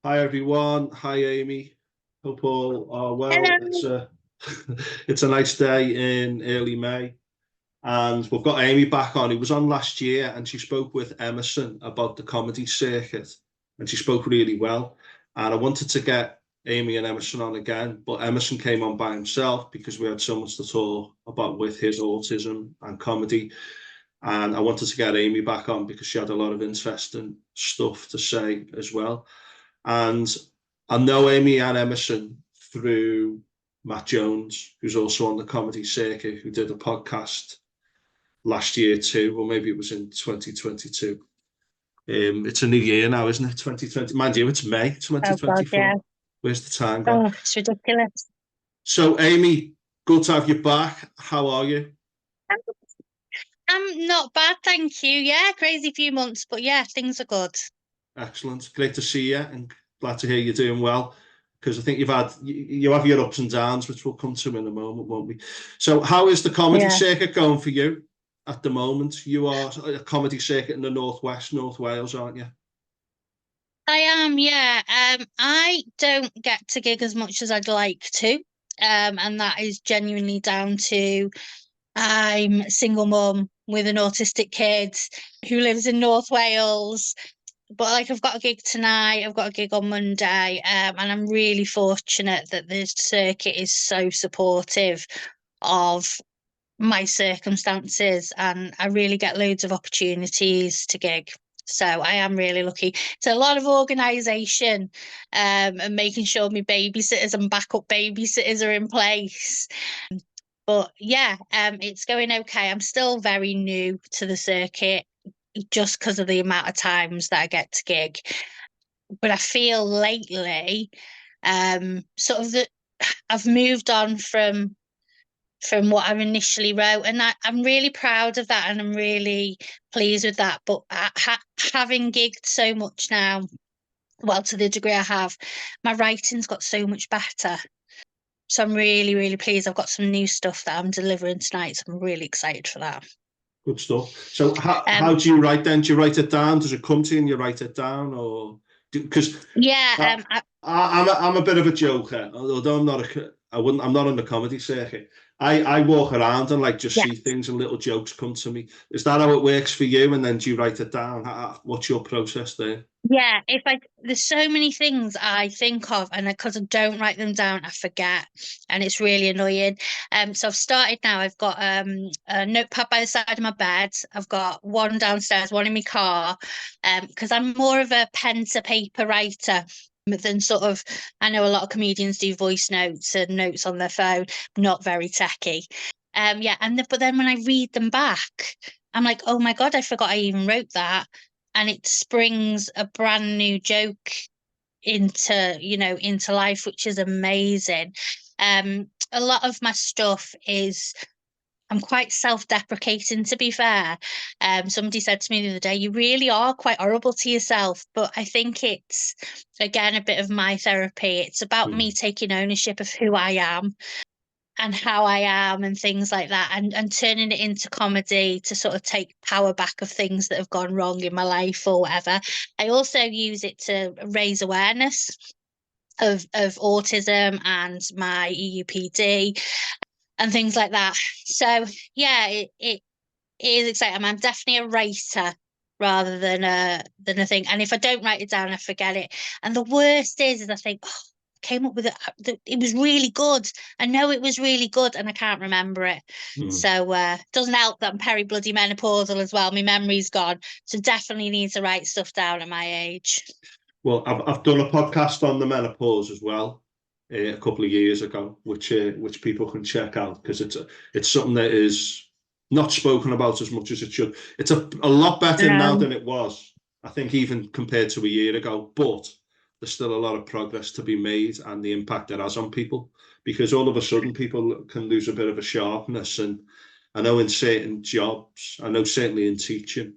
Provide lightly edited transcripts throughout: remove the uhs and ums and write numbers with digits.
Hi everyone. Hi Amy. Hope all are well. It's Hello. a it's a nice day in early May, and we've got Amy back on. Who was on last year, and she spoke with Emerson about the comedy circuit, and she spoke really well. And I wanted to get Amy and Emerson on again, but Emerson came on by himself because we had so much to talk about with his autism and comedy. And I wanted to get Amy back on because she had a lot of interesting stuff to say as well. And I know Amy and Emerson through Matt Jones, who's also on the comedy circuit, who did a podcast last year too, or maybe it was in 2022. It's a new year now, isn't it? 2020. Mind you, it's May Oh God, yeah. 2024. Where's the time gone? Oh, it's ridiculous. So, Amy, good to have you back. How are you? I'm, I'm not bad, thank you. Yeah, crazy few months, but yeah, things are good. Excellent. Great to see you, and glad to hear you're doing well. Because I think you have your ups and downs, which we'll come to in a moment, won't we? So, how is the comedy Yeah, circuit going for you at the moment? You are a comedy circuit in the Northwest, North Wales, aren't you? I am. Yeah. I don't get to gig as much as I'd like to. And that is genuinely down to I'm a single mum with an autistic kid who lives in North Wales. But like I've got a gig tonight, I've got a gig on Monday, and I'm really fortunate that the circuit is so supportive of my circumstances, and I really get loads of opportunities to gig. So I am really lucky. It's a lot of organisation, and making sure my babysitters and backup babysitters are in place. But yeah, it's going okay. I'm still very new to the circuit just because of the amount of times that I get to gig. But I feel lately, sort of that I've moved on from what I initially wrote, and I'm really proud of that, and I'm really pleased with that. But having gigged so much now, well, to the degree I have, my writing's got so much better. So I'm really, really pleased. I've got some new stuff that I'm delivering tonight, so I'm really excited for that. Good stuff. So, how Um, do you write then? Do you write it down? Does it come to you and you write it down, or because yeah, I'm a bit of a joker, although I'm not on the comedy circuit. I walk around and like just yeah. see things and little jokes come to me. Is that how it works for you? And then do you write it down? What's your process there? Yeah, if I there's so many things I think of, and because I don't write them down, I forget, and it's really annoying. So I've started now. I've got a notepad by the side of my bed. I've got one downstairs, one in my car, because I'm more of a pen to paper writer than sort of. I know a lot of comedians do voice notes and notes on their phone, not very techy. Yeah, but then when I read them back, I'm like, oh my God, I forgot I even wrote that, and it springs a brand new joke into life, which is amazing. A lot of my stuff is I'm quite self-deprecating, to be fair. Somebody said to me the other day, you really are quite horrible to yourself, but I think it's again a bit of my therapy. It's about me Hmm. taking ownership of who I am and how I am and things like that, and turning it into comedy to sort of take power back of things that have gone wrong in my life or whatever. I also use it to raise awareness of autism and my EUPD and things like that. So yeah, it is exciting. I'm definitely a writer rather than a thing. And if I don't write it down, I forget it. And the worst is I think, oh, I came up with it. It was really good. I know it was really good, and I can't remember it. Hmm. So it doesn't help that I'm peri bloody menopausal as well. My memory's gone. So definitely need to write stuff down at my age. Well, I've done a podcast on the menopause as well a couple of years ago, which people can check out because it's something that is not spoken about as much as it should. It's a lot better now Um, than it was, I think, even compared to a year ago. But there's still a lot of progress to be made, and the impact it has on people, because all of a sudden people can lose a bit of a sharpness. And I know in certain jobs, I know certainly in teaching,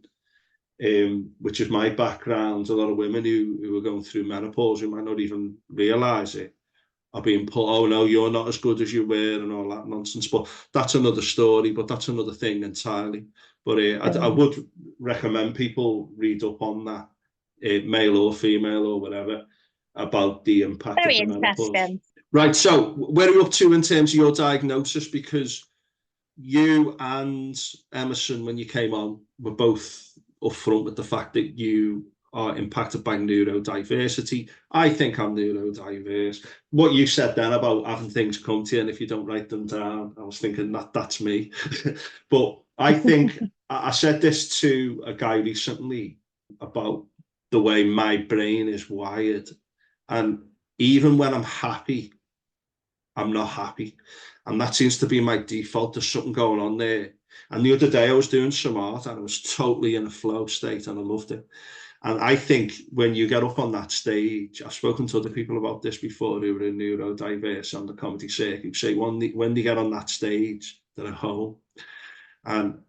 which is my background, a lot of women who are going through menopause who might not even realise it are being put, oh no, you're not as good as you were, and all that nonsense. But that's another story, but that's another thing entirely. But I um, would recommend people read up on that, male or female or whatever. about the impact of Very the menopause. interesting. Right, so where are you up to in terms of your diagnosis? Because you and Emerson, when you came on, were both upfront with the fact that you are impacted by neurodiversity. I think I'm neurodiverse. What you said then about having things come to you, and if you don't write them down, I was thinking that's me. But I think I said this to a guy recently about the way my brain is wired. And even when I'm happy, I'm not happy. And that seems to be my default. There's something going on there. And the other day I was doing some art and I was totally in a flow state and I loved it. And I think when you get up on that stage, I've spoken to other people about this before who are neurodiverse on the comedy circuit, say when they get on that stage, they're at home. And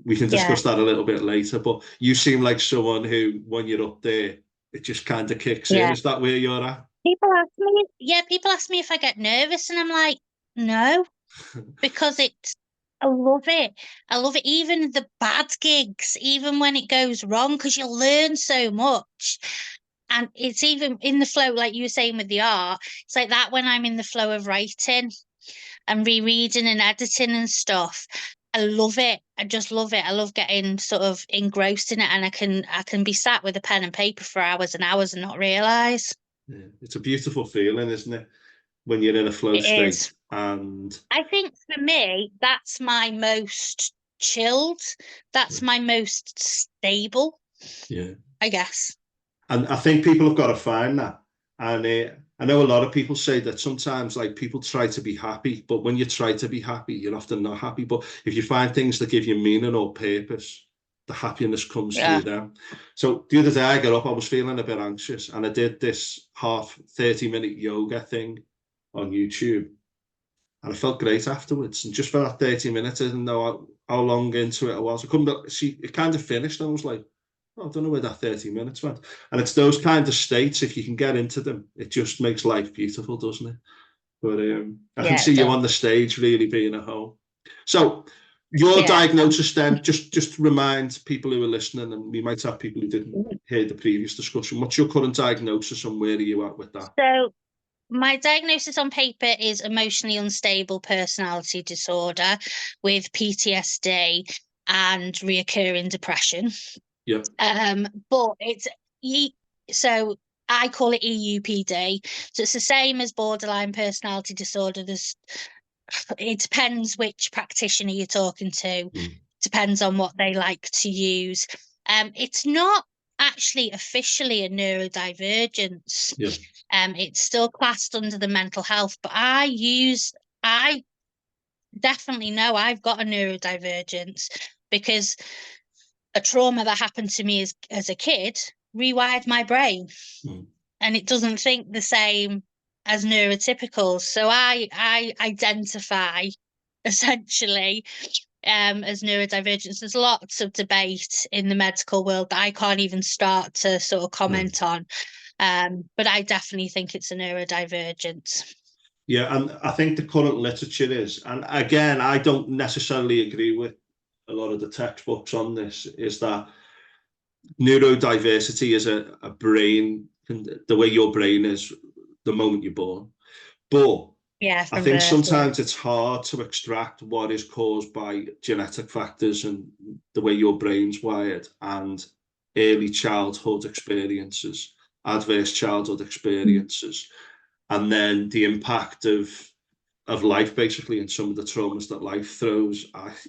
we can discuss that a little bit later, but you seem like someone who, when you're up there, it just kind of kicks in. Is that where you're at? People ask me if I get nervous, and I'm like, no, because I love it. I love it. Even the bad gigs, even when it goes wrong, because you learn so much. And it's even in the flow, like you were saying with the art, it's like that when I'm in the flow of writing and rereading and editing and stuff. I love it. I just love it. I love getting sort of engrossed in it, and I can be sat with a pen and paper for hours and hours and not realise. Yeah, it's a beautiful feeling, isn't it? When you're in a flow state. And I think for me, that's my most chilled. That's my most stable. Yeah, I guess. And I think people have got to find that. And I know a lot of people say that sometimes like people try to be happy, but when you try to be happy, you're often not happy. But if you find things that give you meaning or purpose, the happiness comes through them. So the other day I got up, I was feeling a bit anxious, and I did this half 30-minute yoga thing on YouTube. And I felt great afterwards. And just for that 30 minutes, I didn't know how long into it I was. I couldn't see, it kind of finished. And I was like, oh, I don't know where that 30 minutes went. And it's those kind of states, if you can get into them, it just makes life beautiful, doesn't it? But I can see you on the stage really being at home. So your diagnosis then, just remind people who are listening, and we might have people who didn't hear the previous discussion. What's your current diagnosis and where are you at with that? So my diagnosis on paper is emotionally unstable personality disorder with PTSD and reoccurring depression. Yeah. But so I call it EUPD. So it's the same as borderline personality disorder. It depends which practitioner you're talking to. Depends on what they like to use. It's not actually officially a neurodivergence. It's still classed under the mental health, but I definitely know I've got a neurodivergence because a trauma that happened to me as a kid rewired my brain, and it doesn't think the same as neurotypicals. So I identify essentially as neurodivergence. There's lots of debate in the medical world that I can't even start to sort of comment on. But I definitely think it's a neurodivergence. Yeah, and I think the current literature is, and again, I don't necessarily agree with a lot of the textbooks on this, is that neurodiversity is a brain, the way your brain is the moment you're born. But I think sometimes it's hard to extract what is caused by genetic factors and the way your brain's wired and early childhood experiences, adverse childhood experiences, and then the impact of life, basically, and some of the traumas that life throws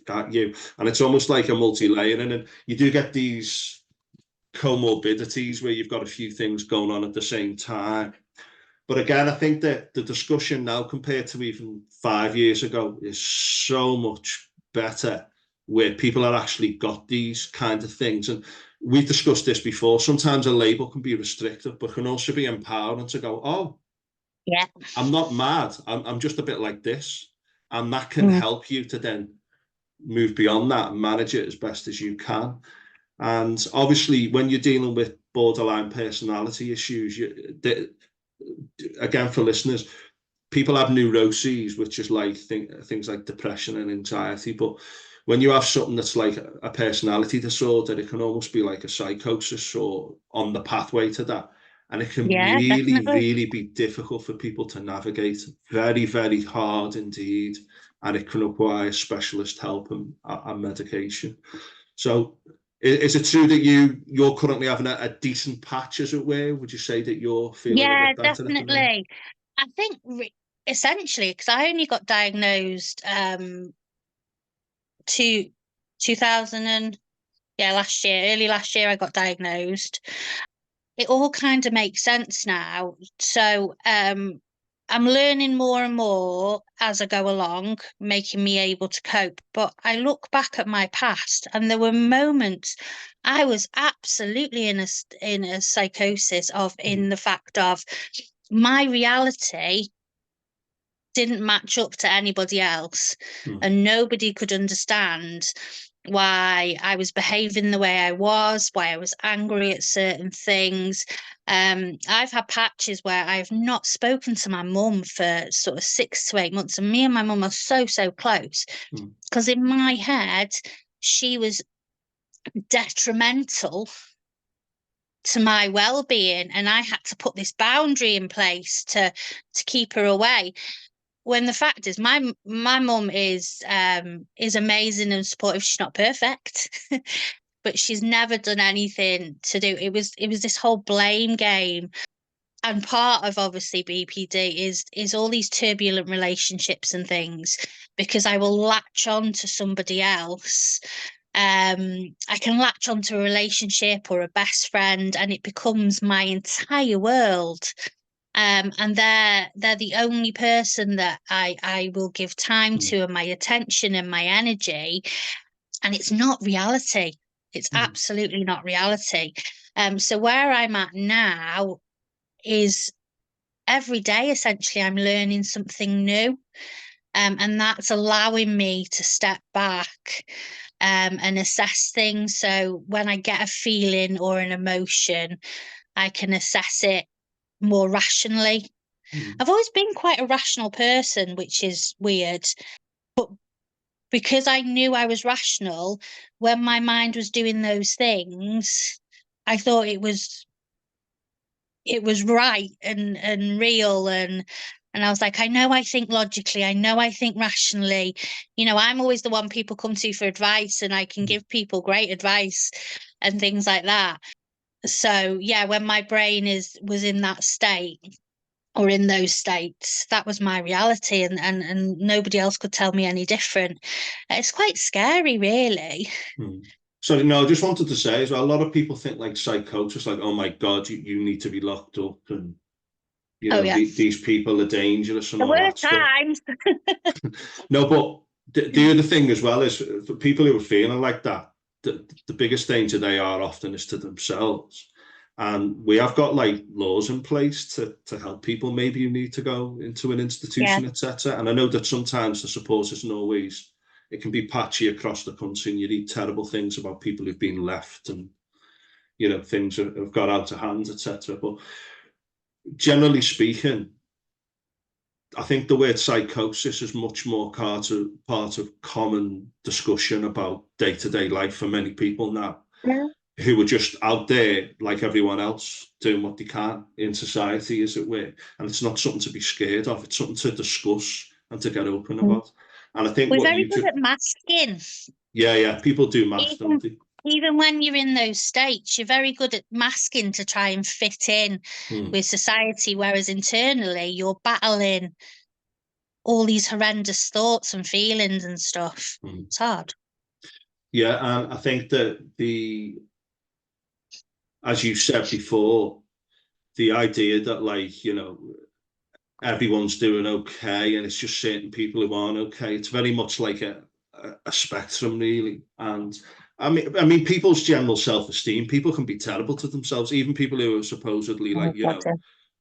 at you. And it's almost like a multi-layering, and you do get these comorbidities where you've got a few things going on at the same time. But again, I think that the discussion now compared to even 5 years ago is so much better, where people have actually got these kind of things. And we've discussed this before. Sometimes a label can be restrictive, but can also be empowering to go, oh, yeah, I'm not mad. I'm just a bit like this. And that can help you to then move beyond that and manage it as best as you can. And obviously, when you're dealing with borderline personality issues, again, for listeners, people have neuroses, which is like things like depression and anxiety. But when you have something that's like a personality disorder, it can almost be like a psychosis or on the pathway to that. And it can Yeah, really, definitely. really be difficult for people to navigate. Very, very hard indeed. And it can require specialist help and medication. So is it true that you're currently having a decent patch, as it were? Would you say that you're feeling a Yeah, bit better at the minute? definitely. I think essentially, because I only got diagnosed to 2000 and yeah, last year, early last year, I got diagnosed. It all kind of makes sense now. So I'm learning more and more as I go along, making me able to cope. But I look back at my past, and there were moments I was absolutely in a psychosis of in the fact of my reality didn't match up to anybody else, Mm. and nobody could understand why I was behaving the way I was, why I was angry at certain things. I've had patches where I've not spoken to my mum for sort of 6 to 8 months, and me and my mum are so, so close Mm. because in my head, she was detrimental to my well-being, and I had to put this boundary in place to keep her away. When the fact is, my mum is amazing and supportive. She's not perfect, but she's never done anything to do. It was this whole blame game. And part of obviously BPD is all these turbulent relationships and things, because I will latch on to somebody else. I can latch onto a relationship or a best friend, and it becomes my entire world. And they're the only person that I will give time Mm. to, and my attention and my energy. And it's not reality. It's Mm. absolutely not reality. So where I'm at now is every day, essentially, I'm learning something new. And that's allowing me to step back and assess things. So when I get a feeling or an emotion, I can assess it more rationally. Mm. I've always been quite a rational person, which is weird, but because I knew I was rational, when my mind was doing those things, I thought it was right and real, and I was like, I know I think logically, I know I think rationally. I'm always the one people come to for advice, and I can Mm. give people great advice and things like that. So yeah, when my brain was in that state or in those states, that was my reality, and nobody else could tell me any different. It's quite scary, really. Mm. So no, I just wanted to say as well, a lot of people think like psychosis, like, oh my God, you need to be locked up, and Oh yeah, these people are dangerous and there all were that stuff. times. No, but the other thing as well is for people who are feeling like that, the biggest danger they are often is to themselves. And we have got like laws in place to help people maybe who need to go into an Yeah, institution, etc. And I know that sometimes the support isn't always, it can be patchy across the country, and you read terrible things about people who've been left, and things have got out of hand, etc. But generally speaking, I think the word psychosis is much more part of common discussion about day-to-day life for many people now, yeah, who are just out there like everyone else, doing what they can in society, as it were. And it's not something to be scared of. It's something to discuss and to get open about. And I think we're what very you good just, at masking. yeah, people do mask, don't Even they? even when you're in those states, you're very good at masking to try and fit in Hmm. with society, whereas internally you're battling all these horrendous thoughts and feelings and stuff. Hmm. It's hard. Yeah, and I think that as you said before, the idea that like, everyone's doing okay and it's just certain people who aren't okay. It's very much like a spectrum, really. And I mean, people's general self-esteem, people can be terrible to themselves, even people who are supposedly like, Oh, God, yeah.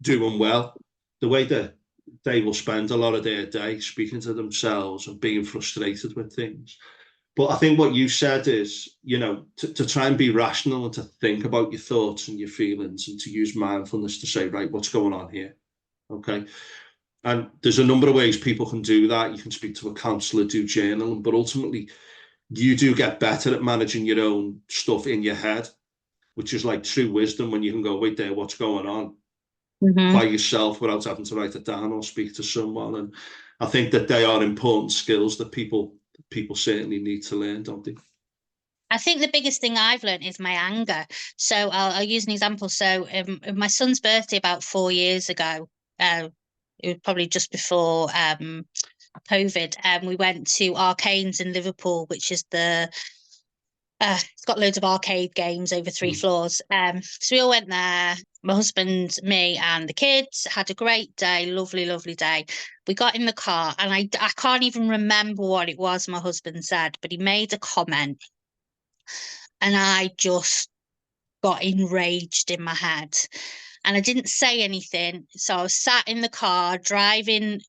doing well. The way that they will spend a lot of their day speaking to themselves and being frustrated with things. But I think what you said is, to try and be rational and to think about your thoughts and your feelings, and to use mindfulness to say, right, what's going on here? Okay. And there's a number of ways people can do that. You can speak to a counsellor, do journaling, but ultimately you do get better at managing your own stuff in your head, which is like true wisdom, when you can go, wait there, what's going on? by yourself without having to write it down or speak to someone. And I think that they are important skills that people certainly need to learn, don't they? I think the biggest thing I've learned is my anger. So I'll use an example. So my son's birthday about 4 years ago, it was probably just before COVID, we went to Arcanes in Liverpool, which is it's got loads of arcade games over 3 floors. So we all went there. My husband, me, and the kids had a great day, lovely, lovely day. We got in the car, and I can't even remember what it was my husband said, but he made a comment, and I just got enraged in my head. And I didn't say anything. So I was sat in the car driving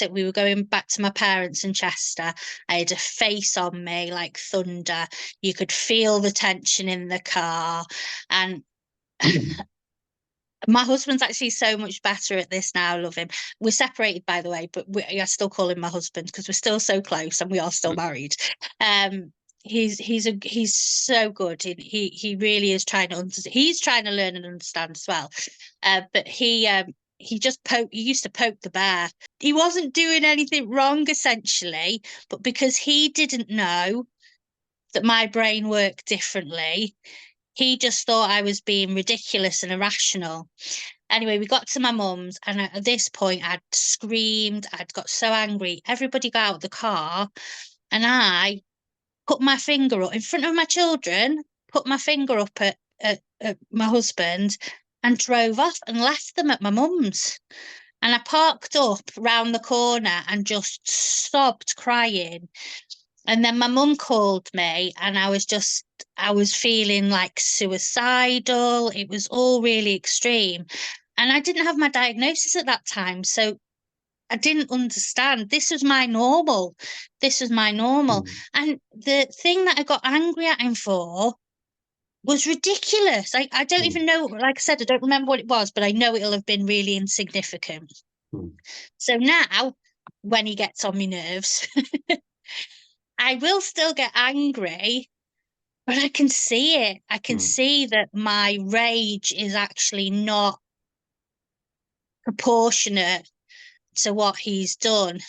we were going back to my parents in Chester. I had a face on me like thunder. You could feel the tension in the car. And my husband's actually so much better at this now. I love him. We're separated, by the way, but I still call him my husband because we're still so close and we are still married. He's so good. He really is trying to understand. He's trying to learn and understand as well. But he used to poke the bear. He wasn't doing anything wrong essentially, but because he didn't know that my brain worked differently, he just thought I was being ridiculous and irrational. Anyway, we got to my mum's, and at this point I'd screamed, I'd got so angry. Everybody got out of the car, and I put my finger up in front of my children, put my finger up at my husband, and drove off and left them at my mum's. And I parked up round the corner and just sobbed crying. And then my mum called me, and I was feeling like suicidal. It was all really extreme. And I didn't have my diagnosis at that time. So I didn't understand. This was my normal. And the thing that I got angry at him for was ridiculous. I don't even know. Like I said, I don't remember what it was, but I know it'll have been really insignificant. So now, when he gets on my nerves, I will still get angry, but I can see it. I can see that my rage is actually not proportionate to what he's done.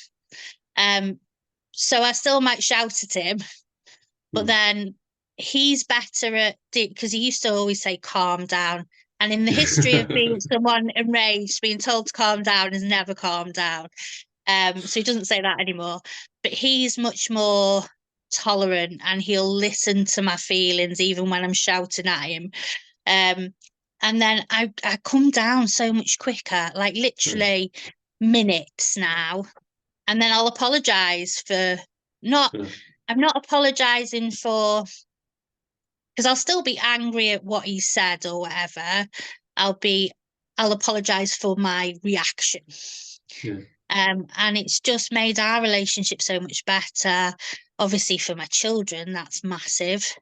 So I still might shout at him, but then he's better at because he used to always say calm down. And in the history of being someone enraged, being told to calm down has never calmed down. So he doesn't say that anymore. But he's much more tolerant, and he'll listen to my feelings even when I'm shouting at him. And then I come down so much quicker, like literally minutes now. And then I'll apologise for I'm not apologising for, because I'll still be angry at what he said or whatever. I'll apologise for my reaction. And it's just made our relationship so much better. Obviously for my children, that's massive.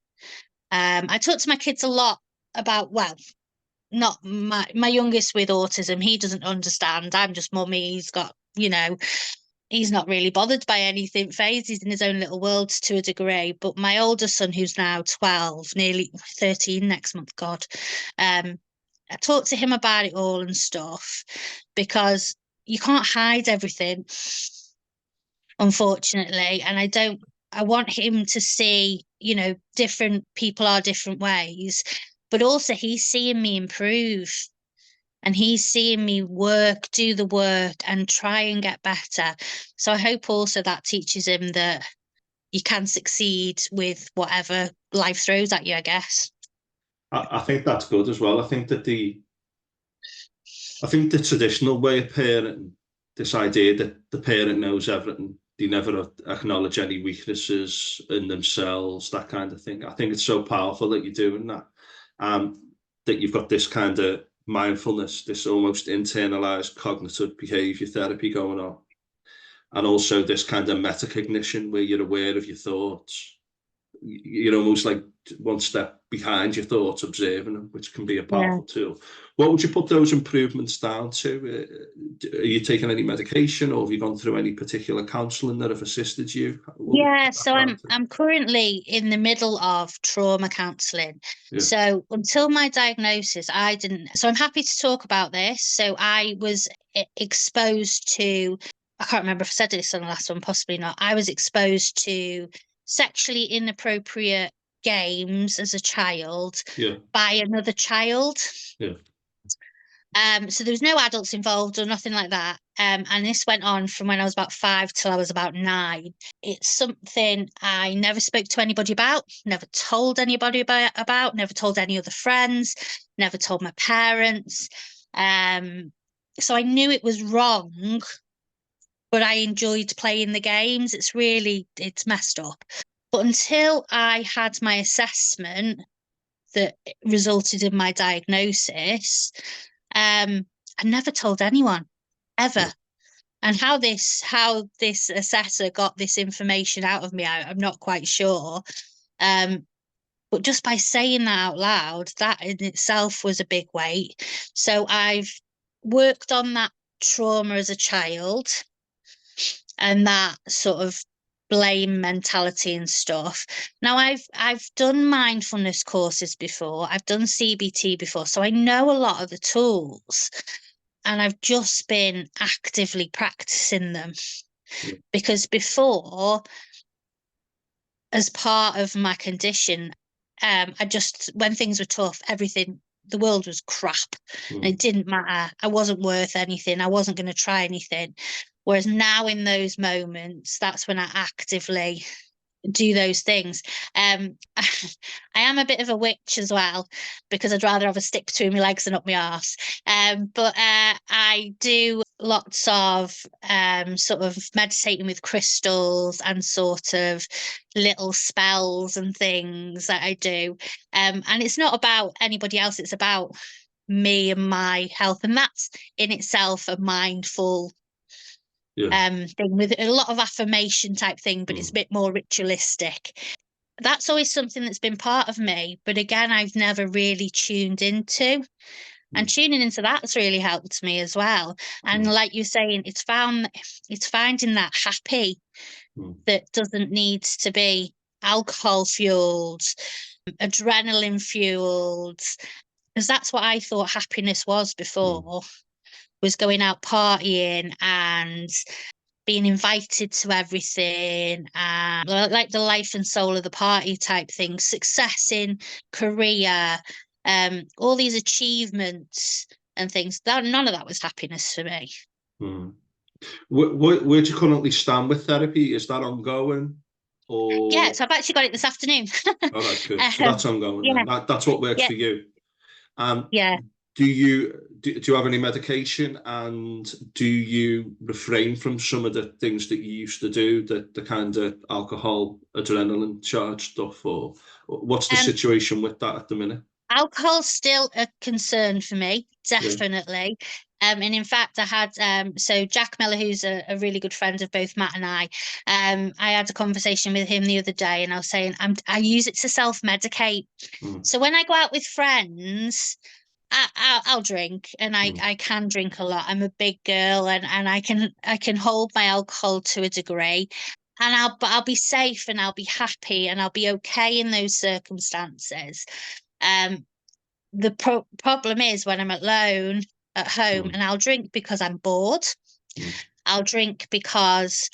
I talk to my kids a lot about, well, not my youngest with autism. He doesn't understand. I'm just mummy. He's got, he's not really bothered by anything, phased. He's in his own little world to a degree. But my older son, who's now 12, nearly 13 next month, God, I talk to him about it all and stuff, because you can't hide everything, unfortunately. And I want him to see, different people are different ways, but also he's seeing me improve. And he's seeing me do the work and try and get better. So I hope also that teaches him that you can succeed with whatever life throws at you, I guess. I think that's good as well. I think the traditional way of parenting, this idea that the parent knows everything, they never acknowledge any weaknesses in themselves, that kind of thing. I think it's so powerful that you're doing that. That you've got this kind of mindfulness, this almost internalized cognitive behavior therapy going on, and also this kind of metacognition where you're aware of your thoughts, you're almost like one step behind your thoughts, observing them, which can be a Yeah. powerful tool. What would you put those improvements down to? Are you taking any medication, or have you gone through any particular counselling that have assisted you? Yeah, so I'm currently in the middle of trauma counselling. Yeah. So until my diagnosis, I didn't. So I'm happy to talk about this. So I was exposed to, I can't remember if I said this on the last one, possibly not. I was exposed to sexually inappropriate games as a child Yeah. by another child. Yeah. So there was no adults involved or nothing like that. And this went on from when I was about 5 till I was about 9. It's something I never spoke to anybody about, never told anybody about, never told any other friends, never told my parents. So I knew it was wrong, but I enjoyed playing the games. It's messed up. But until I had my assessment that resulted in my diagnosis, I never told anyone ever. Yeah. And how this assessor got this information out of me, I'm not quite sure. But just by saying that out loud, that in itself was a big weight. So I've worked on that trauma as a child and that sort of blame mentality and stuff. Now I've done mindfulness courses before, I've done CBT before, so I know a lot of the tools, and I've just been actively practicing them. Yeah. Because before, as part of my condition, when things were tough, the world was crap, and it didn't matter. I wasn't worth anything. I wasn't going to try anything. Whereas now in those moments, that's when I actively do those things. I am a bit of a witch as well, because I'd rather have a stick between my legs than up my arse. But I do lots of sort of meditating with crystals and sort of little spells and things that I do. And it's not about anybody else, it's about me and my health. And that's in itself a mindful thing with a lot of affirmation type thing, but it's a bit more ritualistic. That's always something that's been part of me, but again, I've never really tuned into. And tuning into that's really helped me as well. And like you're saying, it's finding that happy that doesn't need to be alcohol fueled, adrenaline fueled, because that's what I thought happiness was before, was going out partying and being invited to everything, and like the life and soul of the party type thing, success in career, all these achievements and things. That none of that was happiness for me. Where do you currently stand with therapy? Is that ongoing? Or Yeah, so I've actually got it this afternoon. oh, that's good. So that's ongoing. Yeah, That's what works for you. yeah. Do you have any medication, and do you refrain from some of the things that you used to do, the kind of alcohol, adrenaline charge stuff, or what's the situation with that at the minute? Alcohol's still a concern for me, Yeah. definitely. And in fact, I had so Jack Miller, who's a really good friend of both Matt and I had a conversation with him the other day, and I was saying I use it to self-medicate. So when I go out with friends, I'll drink, and I can drink a lot. I'm a big girl, and I can hold my alcohol to a degree, and I'll be safe, and I'll be happy, and I'll be okay in those circumstances. The problem is when I'm alone at home, and I'll drink because I'm bored. I'll drink because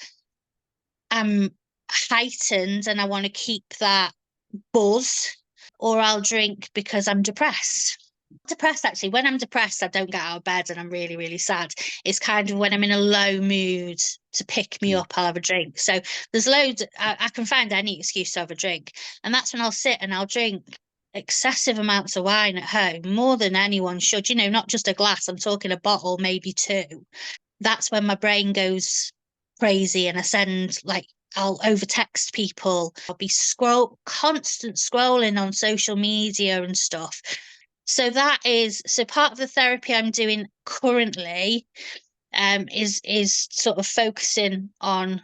I'm heightened and I want to keep that buzz, or I'll drink because I'm depressed. Actually, when I'm depressed, I don't get out of bed and I'm really, really sad. It's kind of when I'm in a low mood to pick me up, I'll have a drink. So there's loads, I can find any excuse to have a drink. And that's when I'll sit and I'll drink excessive amounts of wine at home, more than anyone should, not just a glass, I'm talking a bottle, maybe 2. That's when my brain goes crazy, and I'll overtext people. I'll be constant scrolling on social media and stuff. So part of the therapy I'm doing currently is sort of focusing on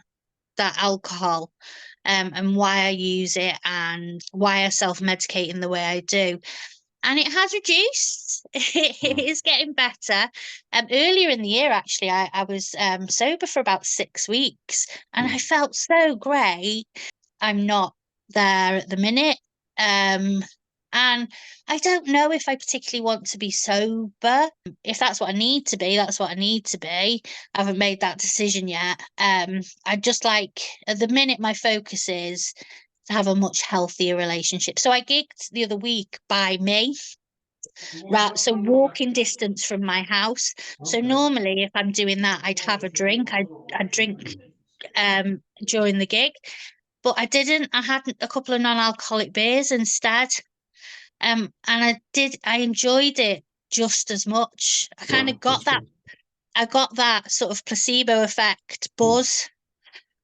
that alcohol and why I use it and why I self-medicate in the way I do. And it has reduced. It is getting better. Earlier in the year, actually, I was sober for about 6 weeks, and I felt so great. I'm not there at the minute. And I don't know if I particularly want to be sober. If that's what I need to be, that's what I need to be. I haven't made that decision yet. I just like, at the minute, my focus is to have a much healthier relationship. So I gigged the other week by me, right? So walking distance from my house. So normally, if I'm doing that, I'd have a drink. I'd drink during the gig, but I didn't. I had a couple of non-alcoholic beers instead. And I enjoyed it just as much. I kind of got that. I got that sort of placebo effect buzz.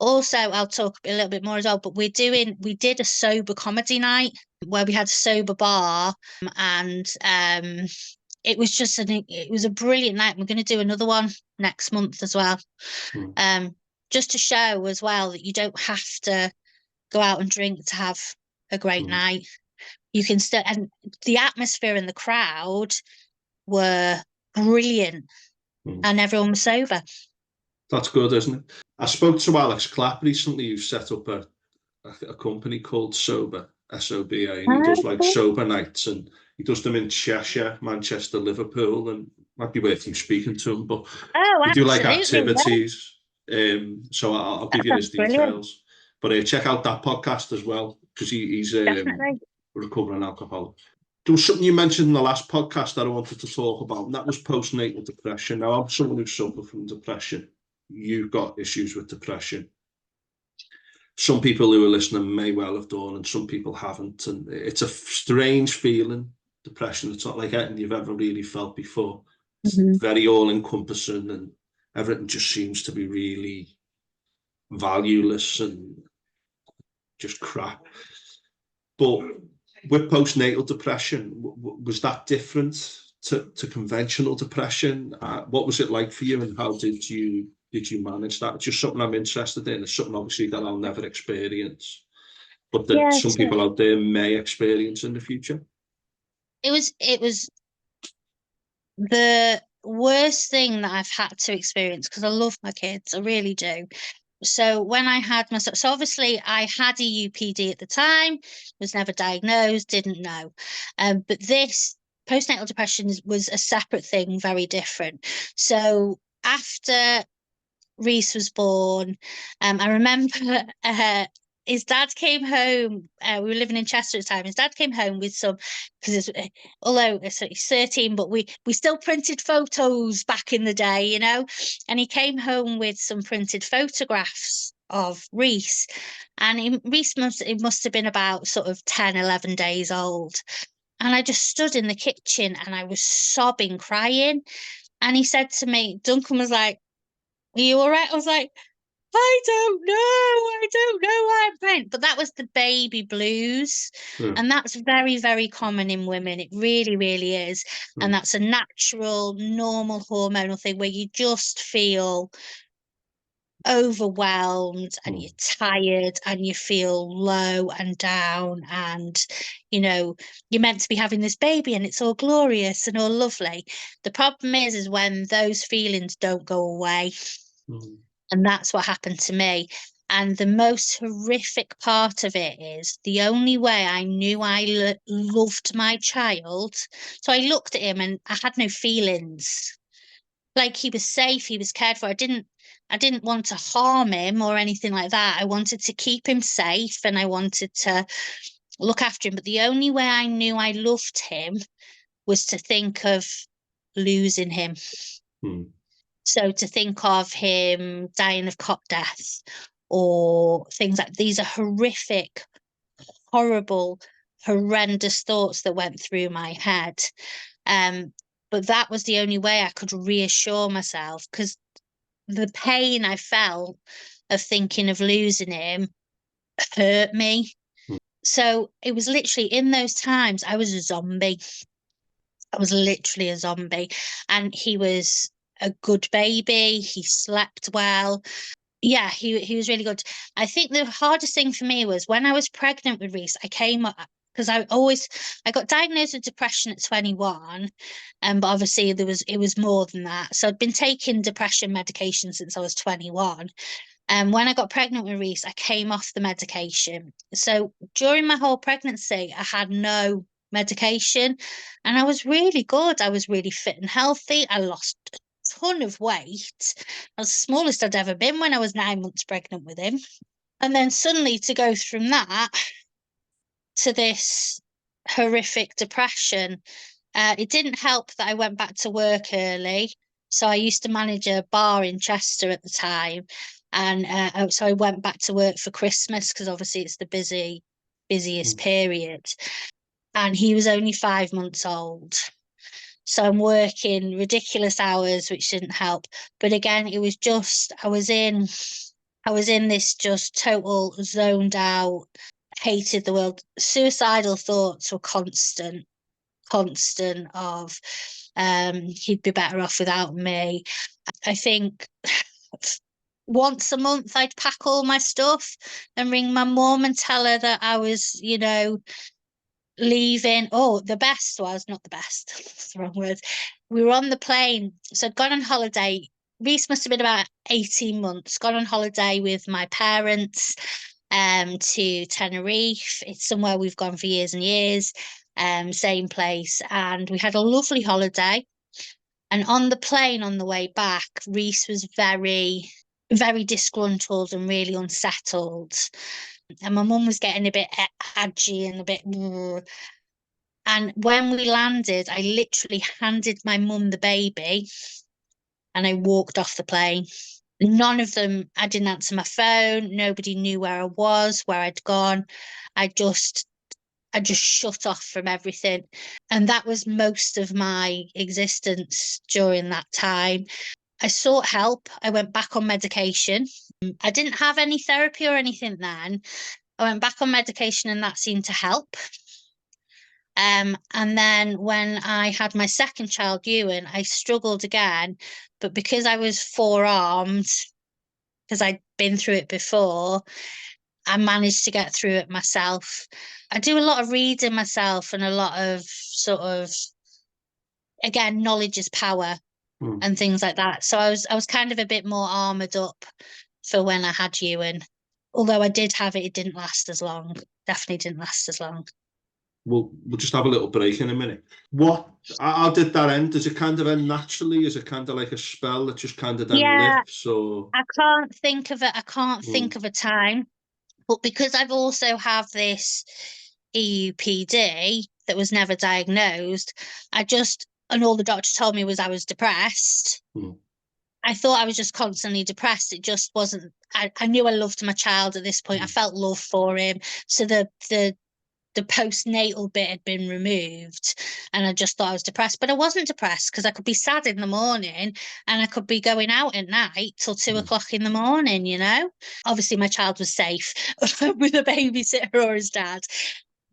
Also, I'll talk a little bit more as well, but we did a sober comedy night where we had a sober bar, and it was a brilliant night. We're going to do another one next month as well. Just to show as well that you don't have to go out and drink to have a great night. You can still, and the atmosphere and the crowd were brilliant, and everyone was sober. That's good, isn't it? I spoke to Alex Clapp recently, who set up a company called Sober, SOBA, and he does like sober nights, and he does them in Cheshire, Manchester, Liverpool, and might be worth you speaking to him. But we do like activities, so I'll give you his details. But check out that podcast as well, because he's a recovering alcoholic. There was something you mentioned in the last podcast that I wanted to talk about, and that was postnatal depression. Now, I'm someone who suffered from depression. You've got issues with depression. Some people who are listening may well have done, and some people haven't. And it's a strange feeling, depression. It's not like anything you've ever really felt before. It's very all-encompassing, and everything just seems to be really valueless and just crap. But with postnatal depression, was that different to conventional depression? What was it like for you, and how did you manage that? It's just something I'm interested in. It's something obviously that I'll never experience, but that some people out there may experience in the future. It was the worst thing that I've had to experience, because I love my kids, I really do. So when I had myself, so obviously I had EUPD at the time, was never diagnosed, didn't know. But this postnatal depression was a separate thing, very different. So after Reese was born, I remember his dad came home. We were living in Chester at the time. His dad came home with some, because although he's 13, but we still printed photos back in the day, you know. And he came home with some printed photographs of Reese, and Reese must have been about sort of 10, 11 days old. And I just stood in the kitchen and I was sobbing, crying. And he said to me, Duncan was like, "Are you all right?" I was like, I don't know why I'm crying. But that was the baby blues. And that's very, very common in women. It really, really is. And that's a natural, normal hormonal thing where you just feel overwhelmed and you're tired and you feel low and down, and you're meant to be having this baby and it's all glorious and all lovely. The problem is when those feelings don't go away. And that's what happened to me. And the most horrific part of it is the only way I knew I loved my child. So I looked at him and I had no feelings. Like, he was safe, he was cared for. I didn't want to harm him or anything like that. I wanted to keep him safe and I wanted to look after him. But the only way I knew I loved him was to think of losing him. So to think of him dying of cot death or things like these are horrific, horrible, horrendous thoughts that went through my head. But that was the only way I could reassure myself, because the pain I felt of thinking of losing him hurt me. So it was literally in those times I was a zombie. I was literally a zombie. And he was a good baby. He slept well. Yeah, he was really good. I think the hardest thing for me was when I was pregnant with Reese, I came up because I got diagnosed with depression at 21, but obviously it was more than that. So I'd been taking depression medication since I was 21. And when I got pregnant with Reese, I came off the medication. So during my whole pregnancy, I had no medication and I was really good. I was really fit and healthy. I lost a ton of weight. I was the smallest I'd ever been when I was 9 months pregnant with him. And then suddenly to go from that to this horrific depression, it didn't help that I went back to work early. So I used to manage a bar in Chester at the time. And so I went back to work for Christmas because obviously it's the busiest Mm. period. And he was only 5 months old. So I'm working ridiculous hours, which didn't help. But again, it was just I was in this just total zoned out, hated the world. Suicidal thoughts were constant of he'd be better off without me. I think once a month I'd pack all my stuff and ring my mum and tell her that I was, leaving. Oh, the best was not the best. That's the wrong word. We were on the plane. So I'd gone on holiday. Reese must have been about 18 months, gone on holiday with my parents to Tenerife. It's somewhere we've gone for years and years, same place. And we had a lovely holiday. And on the plane on the way back, Reese was very, very disgruntled and really unsettled. And my mum was getting a bit edgy and a bit. And when we landed, I literally handed my mum the baby and I walked off the plane. None of them, I didn't answer my phone. Nobody knew where I was, where I'd gone. I just I just shut off from everything. And that was most of my existence during that time. I sought help. I went back on medication. I didn't have any therapy or anything then. I went back on medication and that seemed to help. And then when I had my second child, Ewan, I struggled again. But because I was forearmed, because I'd been through it before, I managed to get through it myself. I do a lot of reading myself and a lot of sort of, again, knowledge is power Mm. and things like that. So I was kind of a bit more armored up for when I had you. And although I did have it, it didn't last as long. Definitely didn't last as long. We'll just have a little break in a minute. How did that end? Does it kind of end naturally? Is it kind of like a spell that just kind of then Yeah, lifts? Or I can't think of it. I can't mm, think of a time. But because I've also have this EUPD that was never diagnosed, and all the doctor told me was I was depressed. mm, I thought I was just constantly depressed. It just wasn't. I knew I loved my child at this point. I mm, felt love for him. So the postnatal bit had been removed, and I just thought I was depressed. But I wasn't depressed because I could be sad in the morning and I could be going out at night till two mm, o'clock in the morning, you know? Obviously, my child was safe with a babysitter or his dad.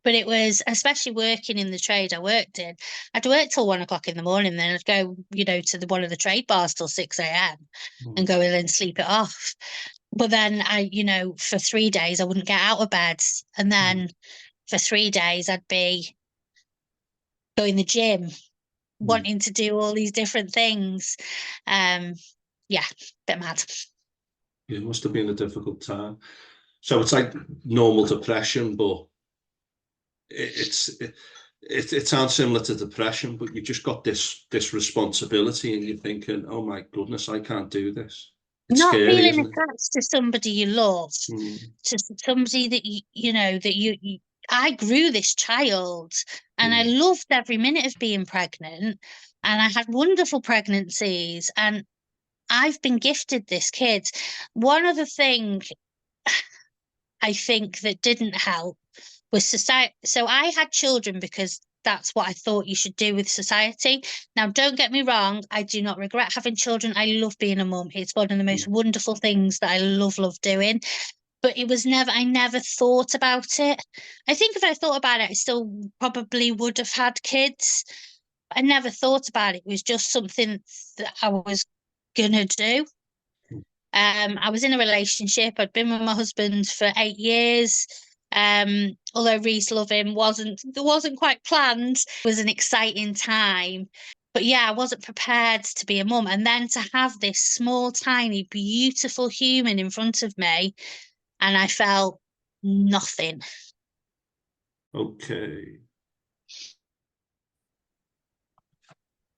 But it was, especially working in the trade I worked in, I'd work till 1 o'clock in the morning, then I'd go, to one of the trade bars till 6 a.m. and mm, go in and sleep it off. But then for 3 days, I wouldn't get out of bed. And mm, then for 3 days, I'd be going to the gym, mm. wanting to do all these different things. Um, yeah, bit mad. It must have been a difficult time. So it's like normal depression, but it's it sounds similar to depression, but you've just got this responsibility, and you're thinking, "Oh my goodness, I can't do this." It's Not scary, feeling isn't it? attached to somebody you love, Mm, to somebody that I grew this child and I yeah. loved every minute of being pregnant and I had wonderful pregnancies and I've been gifted this kid. One other thing I think that didn't help was society. So I had children because that's what I thought you should do with society. Now, don't get me wrong, I do not regret having children. I love being a mum. It's one of the most Mm, wonderful things that I love doing. But I never thought about it. I think if I thought about it, I still probably would have had kids. I never thought about it. It was just something that I was gonna do. mm, I was in a relationship. I'd been with my husband for 8 years. Although Reese Loving wasn't quite planned, it was an exciting time. But yeah, I wasn't prepared to be a mum. And then to have this small, tiny, beautiful human in front of me, and I felt nothing. Okay.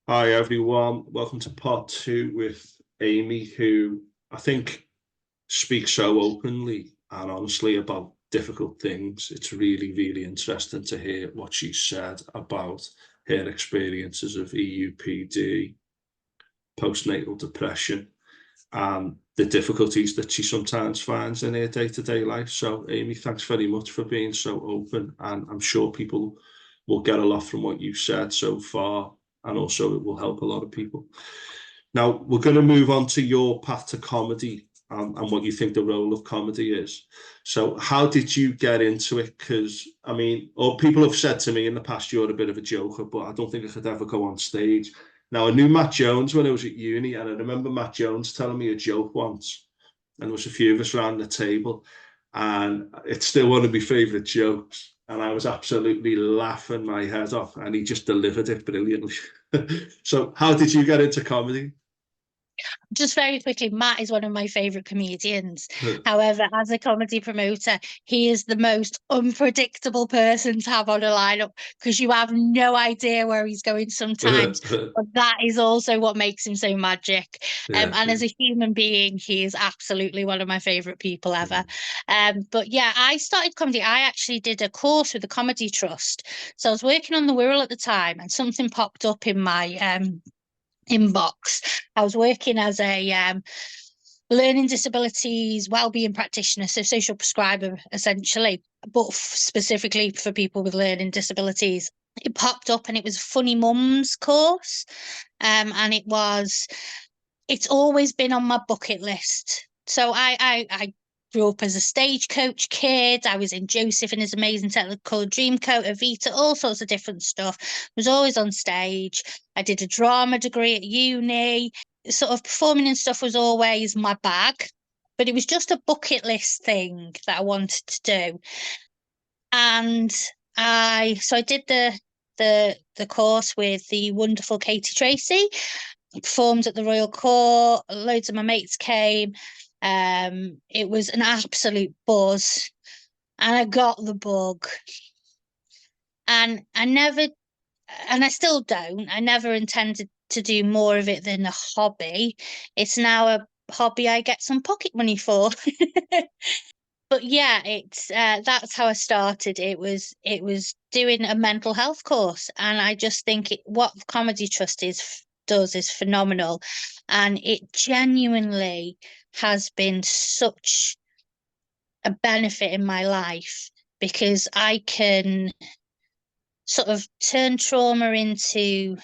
Hi, everyone. Welcome to part 2 with Amy, who I think speaks so openly and honestly about difficult things. It's really, really interesting to hear what she said about her experiences of EUPD, postnatal depression, and the difficulties that she sometimes finds in her day-to-day life. So, Amy, thanks very much for being so open, and I'm sure people will get a lot from what you've said so far, and also it will help a lot of people. Now, we're going to move on to your path to comedy, and what you think the role of comedy is. So how did you get into it? Because, I mean, people have said to me in the past, you're a bit of a joker, but I don't think I could ever go on stage. Now, I knew Matt Jones when I was at uni, and I remember Matt Jones telling me a joke once, and there was a few of us around the table, and it's still one of my favourite jokes. And I was absolutely laughing my head off, and he just delivered it brilliantly. So how did you get into comedy? Just very quickly, Matt is one of my favourite comedians. However, as a comedy promoter, he is the most unpredictable person to have on a lineup because you have no idea where he's going sometimes. But that is also what makes him so magic. Yeah. And as a human being, he is absolutely one of my favourite people ever. But yeah, I started comedy. I actually did a course with the Comedy Trust. So I was working on the Wirral at the time, and something popped up in my inbox. I was working as a learning disabilities wellbeing practitioner, so social prescriber essentially, but specifically for people with learning disabilities. It popped up and it was a Funny Mums course, and it's always been on my bucket list. So I grew up as a stagecoach kid. I was in Joseph and His Amazing Technicolor Dreamcoat, Evita, all sorts of different stuff. I was always on stage. I did a drama degree at uni. Sort of performing and stuff was always my bag, but it was just a bucket list thing that I wanted to do. And I did the course with the wonderful Katie Tracy. Performed at the Royal Court. Loads of my mates came. It was an absolute buzz, and I got the bug. And I still don't. I never intended to do more of it than a hobby. It's now a hobby I get some pocket money for. But yeah, that's how I started. It was doing a mental health course, and I just think what Comedy Trust does is phenomenal, and it genuinely has been such a benefit in my life because I can sort of turn trauma into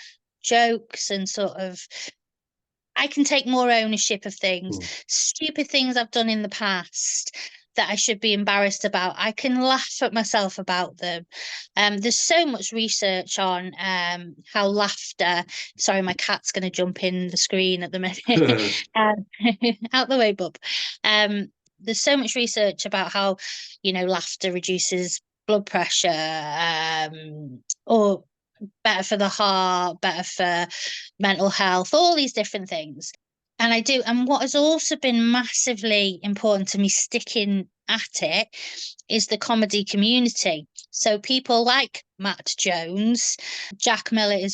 jokes and sort of I can take more ownership of things. Stupid things I've done in the past that I should be embarrassed about, I can laugh at myself about them. There's so much research on how laughter. Sorry, my cat's going to jump in the screen at the minute. Out the way, bub. There's so much research about how, laughter reduces blood pressure, or better for the heart, better for mental health, all these different things. And I do. And what has also been massively important to me sticking at it is the comedy community. So people like Matt Jones, Jack Millett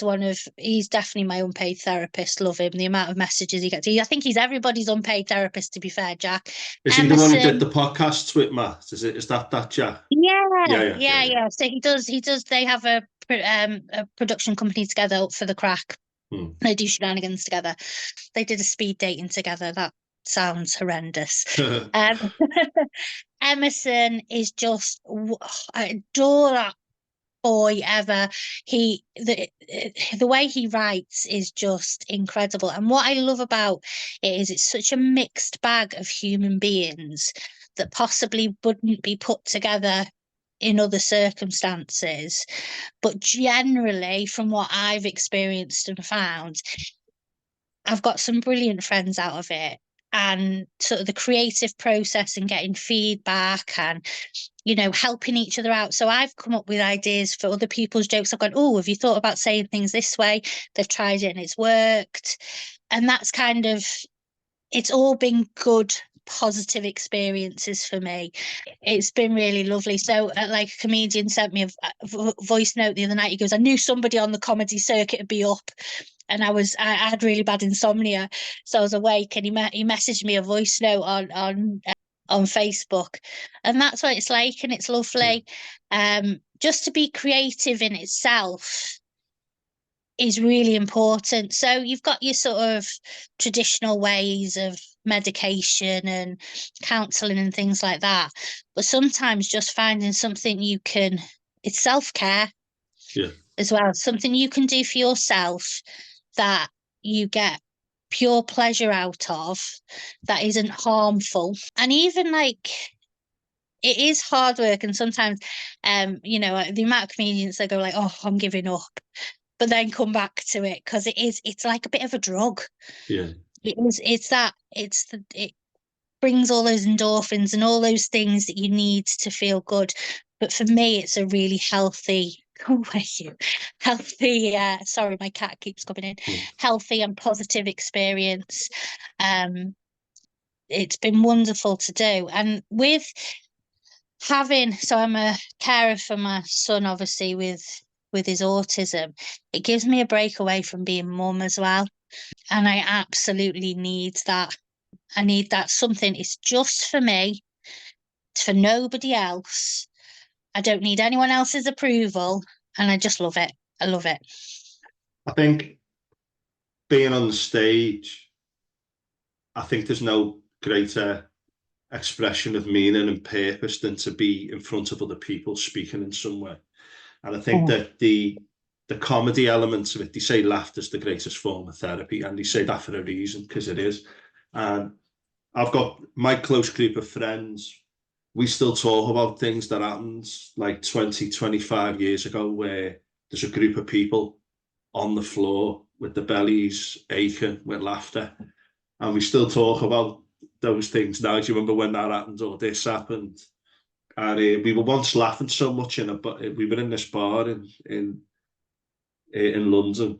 he's definitely my unpaid therapist. Love him. The amount of messages he gets. I think he's everybody's unpaid therapist, to be fair, Jack. Is he the one who did the podcasts with Matt? Is that Jack? Yeah. So he does. They have a production company together for the crack. They do shenanigans together. They did a speed dating together. That sounds horrendous. Emerson is just, I adore that boy ever. The way he writes is just incredible. And what I love about it is it's such a mixed bag of human beings that possibly wouldn't be put together in other circumstances. But generally, from what I've experienced and found, I've got some brilliant friends out of it. and sort of the creative process and getting feedback and, helping each other out. So I've come up with ideas for other people's jokes. I've gone, oh, have you thought about saying things this way? They've tried it and it's worked. And that's kind of, it's all been good, positive experiences for me. It's been really lovely. So, like a comedian sent me a voice note the other night. He goes, I knew somebody on the comedy circuit would be up. And I had really bad insomnia, so I was awake. And he messaged me a voice note on Facebook, and that's what it's like, and it's lovely. Just to be creative in itself is really important. So you've got your sort of traditional ways of medication and counselling and things like that, but sometimes just finding something it's self-care as well, something you can do for yourself that you get pure pleasure out of, that isn't harmful. And even like, it is hard work, and sometimes the amount of comedians that go like, oh, I'm giving up, but then come back to it, because it's like a bit of a drug. It brings all those endorphins and all those things that you need to feel good. But for me, it's a really healthy, sorry, my cat keeps coming in, healthy and positive experience. It's been wonderful to do. And so I'm a carer for my son, obviously, with his autism. It gives me a break away from being mum as well. And I absolutely need that. I need that something. It's just for me, it's for nobody else. I don't need anyone else's approval. And I just love it. I love it. I think being on the stage, I think there's no greater expression of meaning and purpose than to be in front of other people speaking in some way. And I think that the comedy elements of it, they say laughter is the greatest form of therapy, and they say that for a reason, because it is. And I've got my close group of friends. We still talk about things that happened like 20, 25 years ago, where there's a group of people on the floor with their bellies aching with laughter. And we still talk about those things now. Do you remember when that happened, or this happened? And we were once laughing so much we were in this bar in London.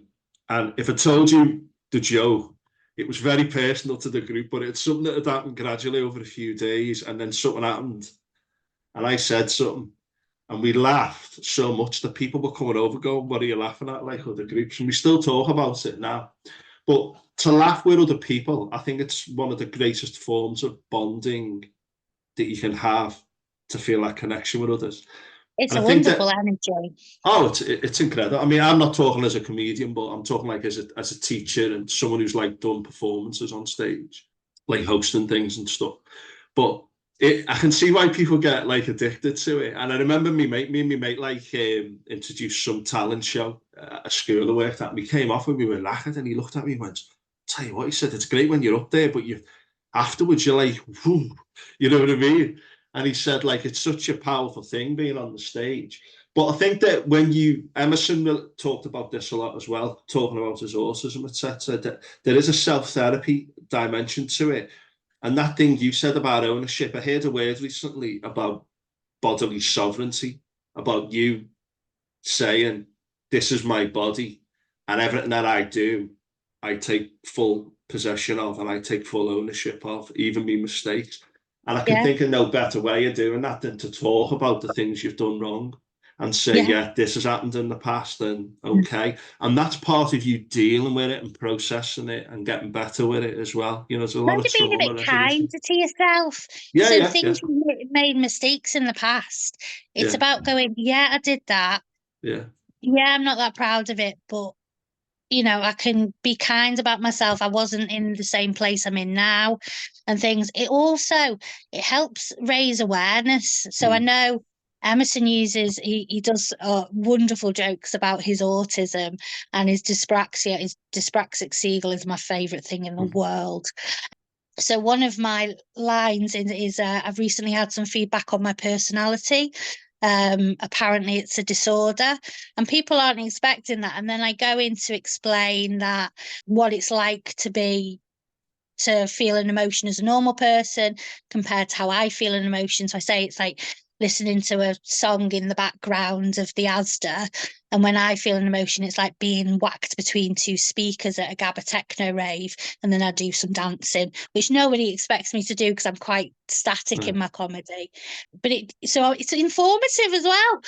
And if I told you the joke, it was very personal to the group, but it's something that had happened gradually over a few days. And then something happened, and I said something, and we laughed so much that people were coming over going, what are you laughing at, like other groups? And we still talk about it now. But to laugh with other people, I think it's one of the greatest forms of bonding that you can have, to feel that connection with others. It's a wonderful energy. Oh, it's incredible. I mean, I'm not talking as a comedian, but I'm talking like as a teacher and someone who's like done performances on stage, like hosting things and stuff. But I can see why people get like addicted to it. And I remember me and my mate like introduced some talent show at a school I worked at. And we came off and we were laughing, and he looked at me and went, "Tell you what," he said, "it's great when you're up there, but afterwards you're like, whoo," you know what I mean? And he said, like, it's such a powerful thing being on the stage. But I think that Emerson talked about this a lot as well, talking about his autism, etc., that there is a self-therapy dimension to it. And that thing you said about ownership, I heard a word recently about bodily sovereignty, about you saying, this is my body, and everything that I do, I take full possession of, and I take full ownership of, even my mistakes. And I can think of no better way of doing that than to talk about the things you've done wrong and say, this has happened in the past, and okay. And that's part of you dealing with it and processing it and getting better with it as well. You know, there's a lot of being a bit kinder to yourself. Things you've made mistakes in the past. It's about going, I did that. Yeah, I'm not that proud of it, but I can be kind about myself. I wasn't in the same place I'm in now and things. It helps raise awareness. So I know Emerson he does wonderful jokes about his autism and his dyspraxia. His dyspraxic seagull is my favourite thing in the world. So one of my lines is I've recently had some feedback on my personality. Apparently it's a disorder, and people aren't expecting that. And then I go in to explain that what it's like to be to feel an emotion as a normal person compared to how I feel an emotion. So I say it's like listening to a song in the background of the Asda. And when I feel an emotion, it's like being whacked between two speakers at a Gabba techno rave. And then I do some dancing, which nobody expects me to do because I'm quite static in my comedy. But so it's informative as well.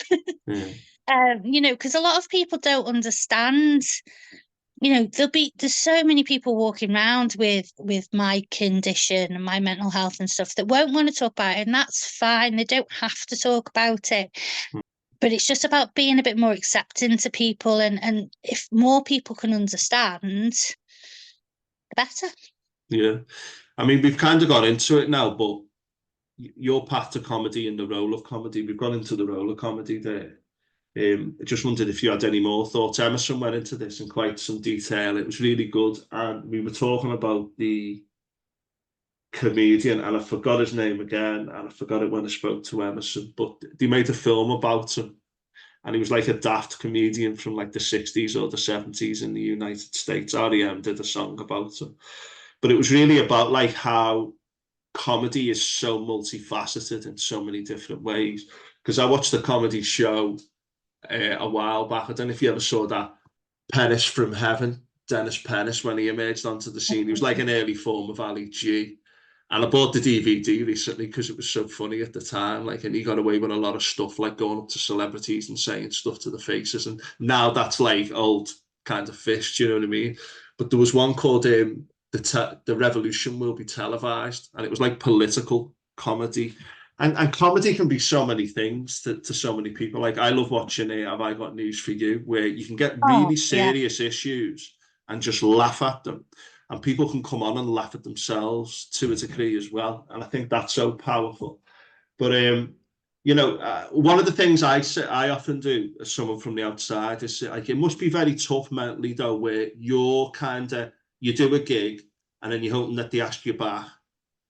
Because a lot of people don't understand. There's so many people walking around with my condition and my mental health and stuff that won't want to talk about it, and that's fine. They don't have to talk about it. But it's just about being a bit more accepting to people, and if more people can understand, the better. Yeah. I mean, we've kind of got into it now, but your path to comedy and the role of comedy, we've gone into the role of comedy there. I just wondered if you had any more thoughts. Emerson went into this in quite some detail. It was really good. And we were talking about the comedian, and I forgot his name again, and I forgot it when I spoke to Emerson, but they made a film about him. And he was like a daft comedian from like the 60s or the 70s in the United States. R.E.M. did a song about him. But it was really about like how comedy is so multifaceted in so many different ways. Because I watched a comedy show a while back. I don't know if you ever saw that Pennis from Heaven, Dennis Pennis, when he emerged onto the scene. He was like an early form of Ali G. And I bought the DVD recently because it was so funny at the time. Like, and he got away with a lot of stuff, like going up to celebrities and saying stuff to the faces. And now that's like old kind of fish, do you know what I mean? But there was one called the Revolution Will Be Televised, and it was like political comedy. And comedy can be so many things to so many people. Like, I love watching Have I Got News for You, where you can get really serious issues and just laugh at them. And people can come on and laugh at themselves to a degree as well. And I think that's so powerful. But, one of the things I often do as someone from the outside is like, it must be very tough mentally, though, where you do a gig and then you're hoping that they ask you back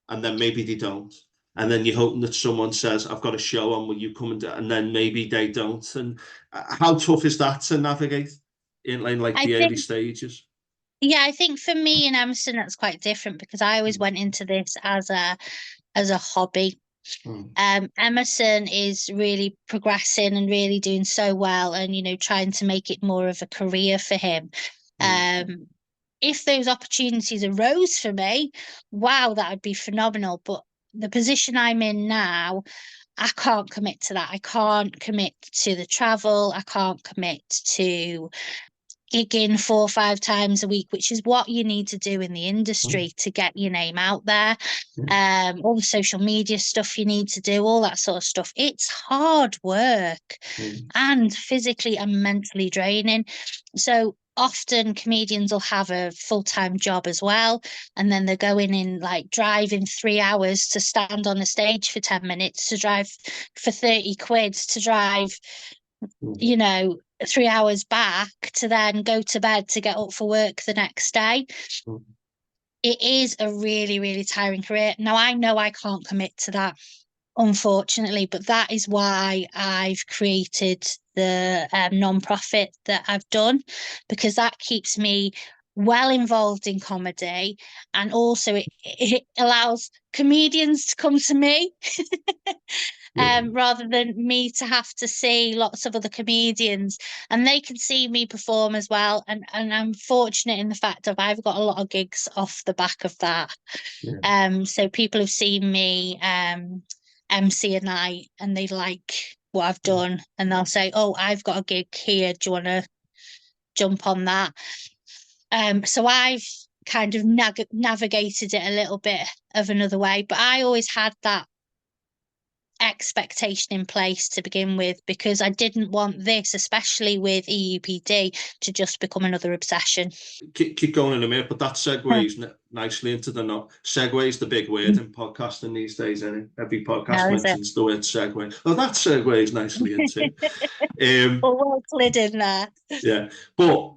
and then maybe they don't. And then you're hoping that someone says, I've got a show on, will you come and then maybe they don't. And how tough is that to navigate in like the early stages? Yeah, I think for me in Emerson, that's quite different because I always went into this as a hobby. Emerson is really progressing and really doing so well, and trying to make it more of a career for him. If those opportunities arose for me, wow, that would be phenomenal. But the position I'm in now, I can't commit to that. I can't commit to the travel. I can't commit to gigging 4 or 5 times a week, which is what you need to do in the industry to get your name out there. All the social media stuff you need to do, all that sort of stuff. It's hard work and physically and mentally draining. So often comedians will have a full-time job as well, and then they're going in like driving 3 hours to stand on a stage for 10 minutes, to drive for 30 quid to drive 3 hours back, to then go to bed to get up for work the next day. It is a really, really tiring career. Now, I know I can't commit to that, unfortunately, but that is why I've created the non-profit that I've done, because that keeps me well involved in comedy, and also it allows comedians to come to me rather than me to have to see lots of other comedians, and they can see me perform as well. And I'm fortunate in the fact that I've got a lot of gigs off the back of that. So people have seen me MC a night and they like what I've done, and they'll say, oh, I've got a gig here, do you want to jump on that? So I've kind of navigated it a little bit of another way, but I always had that expectation in place to begin with, because I didn't want this, especially with EUPD, to just become another obsession. Keep going in a minute, but that segues nicely into the no. Segue is the big word in podcasting these days. Every podcast mentions the word segue. Oh, that segues nicely into. Well slid in there. Yeah, but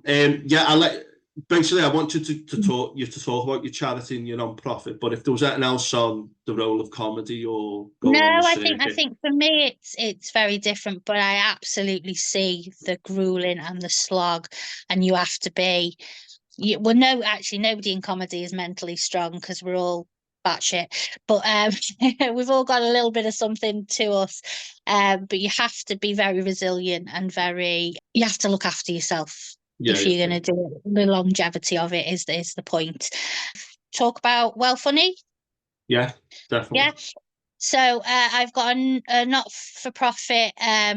basically, I want you to talk about your charity and your non-profit. But if there was anything else on the role of comedy or going on the circuit. I think for me it's very different. But I absolutely see the grueling and the slog, and you have to be well, no, actually, nobody in comedy is mentally strong because we're all batshit. But we've all got a little bit of something to us. But you have to be very resilient and you have to look after yourself Yeah, if you're going to do it. The longevity of it is the point. Talk about Well Funny. yeah, definitely. Yeah. So I've got a not-for-profit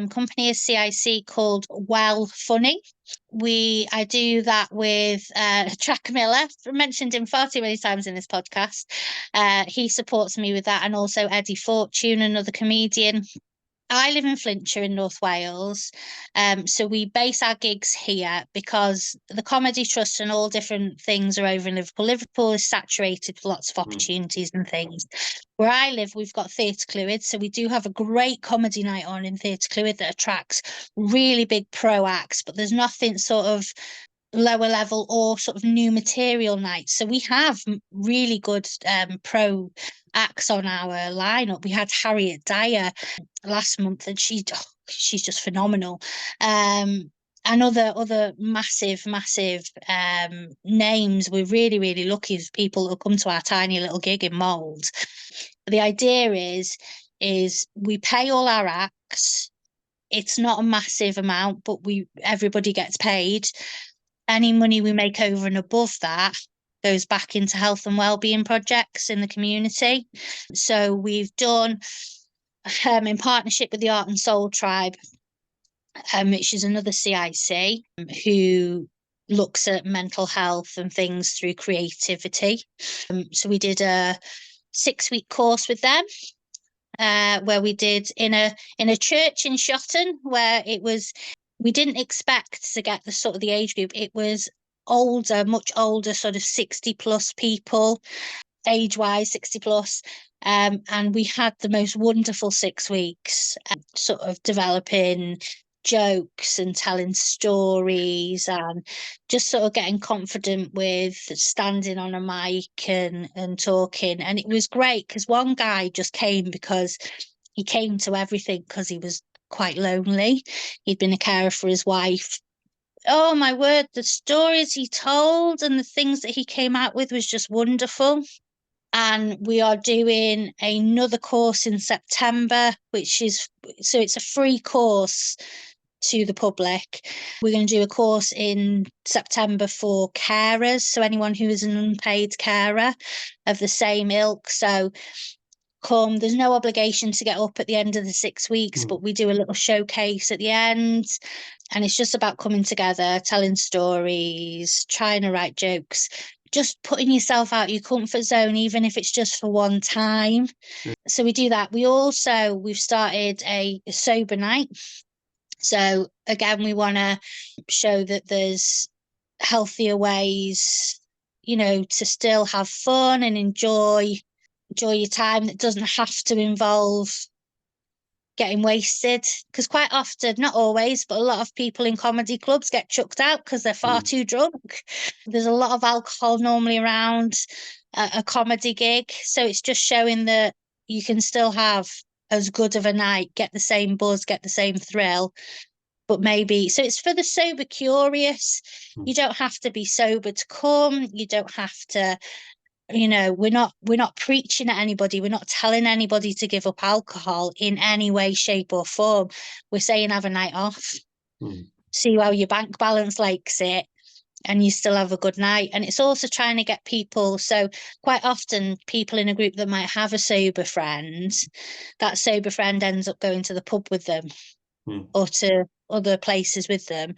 company, a CIC, called Well Funny. I do that with Jack Miller. I mentioned him far too many times in this podcast. He supports me with that, and also Eddie Fortune, another comedian. I live in Flintshire in North Wales, so we base our gigs here because the Comedy Trust and all different things are over in Liverpool. Liverpool is saturated with lots of opportunities and things. Where I live, we've got Theatre Clwyd, so we do have a great comedy night on in Theatre Clwyd that attracts really big pro acts, but there's nothing sort of lower level or sort of new material nights. So we have really good pro acts on our lineup. We had Harriet Dyer last month, and she's just phenomenal. And other massive names. We're really lucky as people who come to our tiny little gig in Mould. The idea is we pay all our acts. It's not a massive amount, but everybody gets paid. Any money we make over and above that goes back into health and wellbeing projects in the community. So we've done, in partnership with the Art and Soul Tribe, which is another CIC, who looks at mental health and things through creativity. So we did a 6-week course with them, where we did in a church in Shotton, where we didn't expect to get the sort of the age group. It was older, much older, sort of 60 plus people, age wise, 60 plus. And we had the most wonderful 6 weeks, sort of developing jokes and telling stories and just sort of getting confident with standing on a mic and talking. And it was great because one guy just came because he came to everything because he was quite lonely. He'd been a carer for his wife. Oh my word, the stories he told and the things that he came out with was just wonderful. And we are doing another course in September, so it's a free course to the public. We're going to do a course in September for carers, so anyone who is an unpaid carer of the same ilk. So there's no obligation to get up at the end of the 6 weeks, but we do a little showcase at the end, and it's just about coming together, telling stories, trying to write jokes, just putting yourself out your comfort zone, even if it's just for one time. So we do that. We've started a sober night. So again, we want to show that there's healthier ways, to still have fun and enjoy your time that doesn't have to involve getting wasted, because quite often, not always, but a lot of people in comedy clubs get chucked out because they're far too drunk. There's a lot of alcohol normally around a comedy gig, so it's just showing that you can still have as good of a night, get the same buzz, get the same thrill, but maybe, so it's for the sober curious. You don't have to be sober to come. You don't have to, we're not preaching at anybody. We're not telling anybody to give up alcohol in any way, shape or form. We're saying have a night off, see how your bank balance likes it, and you still have a good night. And it's also trying to get people, so quite often people in a group that might have a sober friend, that sober friend ends up going to the pub with them or to other places with them.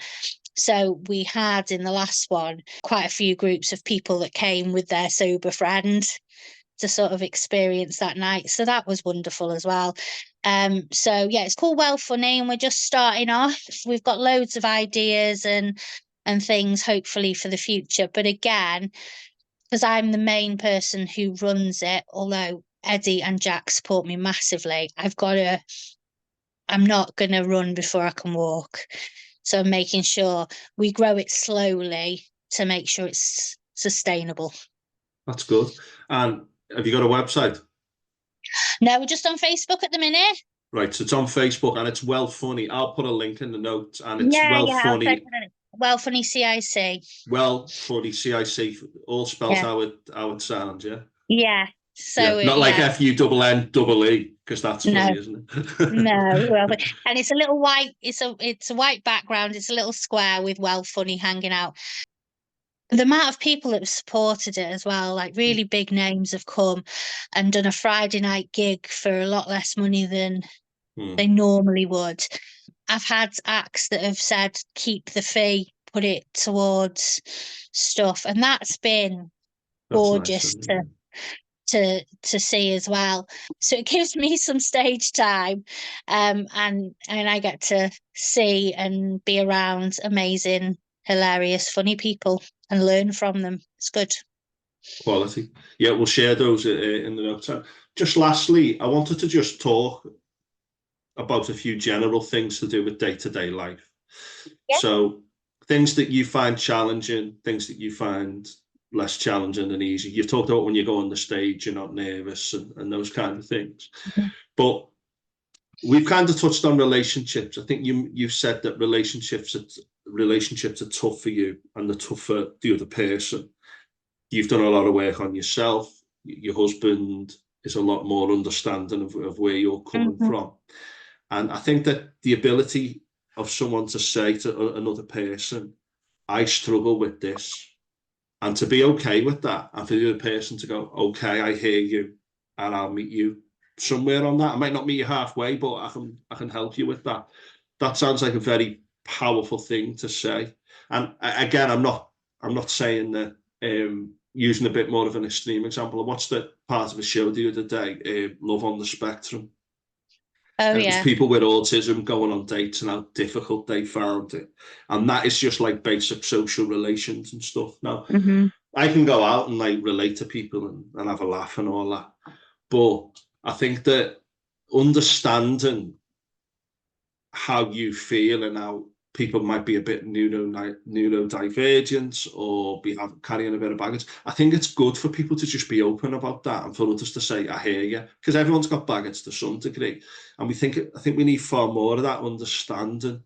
So we had in the last one quite a few groups of people that came with their sober friend to sort of experience that night. So that was wonderful as well. So yeah, it's called Well Funny, and we're just starting off. We've got loads of ideas and things hopefully for the future. But again, because I'm the main person who runs it, although Eddie and Jack support me massively, I'm not going to run before I can walk. So I'm making sure we grow it slowly to make sure it's sustainable. That's good. And have you got a website? No, we're just on Facebook at the minute. Right, so it's on Facebook and it's Well Funny. I'll put a link in the notes, and it's Well Funny Well, funny CIC. Well, funny CIC, all spelt Yeah. how it sounds, yeah? Yeah. Yeah, So not like yeah, FUNNEE, because that's funny, no, isn't no. it? Well, and it's a little white. It's a white background. It's a little square with well funny hanging out. The amount of people that have supported it as well, like really big names have come and done a Friday night gig for a lot less money than they normally would. I've had acts that have said, keep the fee, put it towards stuff. And that's been That's nice, gorgeous isn't it? to see as well. So it gives me some stage time. And I get to see and be around amazing, hilarious, funny people and learn from them. It's good. Quality. Yeah, we'll share those in the notes. Just lastly, I wanted to just talk about a few general things to do with day-to-day life. Yeah. So things that you find challenging, things that you find less challenging and easy. You've talked about when you go on the stage, you're not nervous and those kind of things. Mm-hmm. But we've kind of touched on relationships. I think you said that relationships are tough for you and they're tough for the other person. You've done a lot of work on yourself. Your husband is a lot more understanding of where you're coming Mm-hmm. from. And I think that the ability of someone to say to another person, I struggle with this, and to be okay with that, and for the other person to go, okay, I hear you, and I'll meet you somewhere on that. I might not meet you halfway, but I can help you with that. That sounds like a very powerful thing to say. And again, I'm not saying that using a bit more of an extreme example. I watched the part of a show the other day, Love on the Spectrum, Oh, and it was yeah. people with autism going on dates and how difficult they found it. And that is just like basic social relations and stuff. Now, Mm-hmm. I can go out and like relate to people and have a laugh and all that. But I think that understanding how you feel and how people might be a bit neurodivergent or carrying a bit of baggage. I think it's good for people to just be open about that and for others to say, I hear you, because everyone's got baggage to some degree. And I think we need far more of that understanding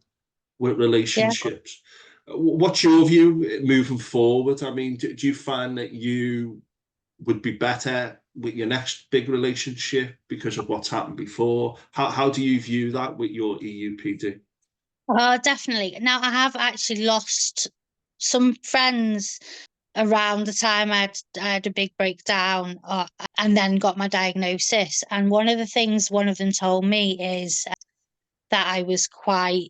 with Yeah. relationships. What's your view moving forward? I mean, do you find that you would be better with your next big relationship because of what's happened before? How do you view that with your EUPD? Oh, definitely. Now, I have actually lost some friends around the time I had a big breakdown and then got my diagnosis. And one of the things one of them told me is that I was quite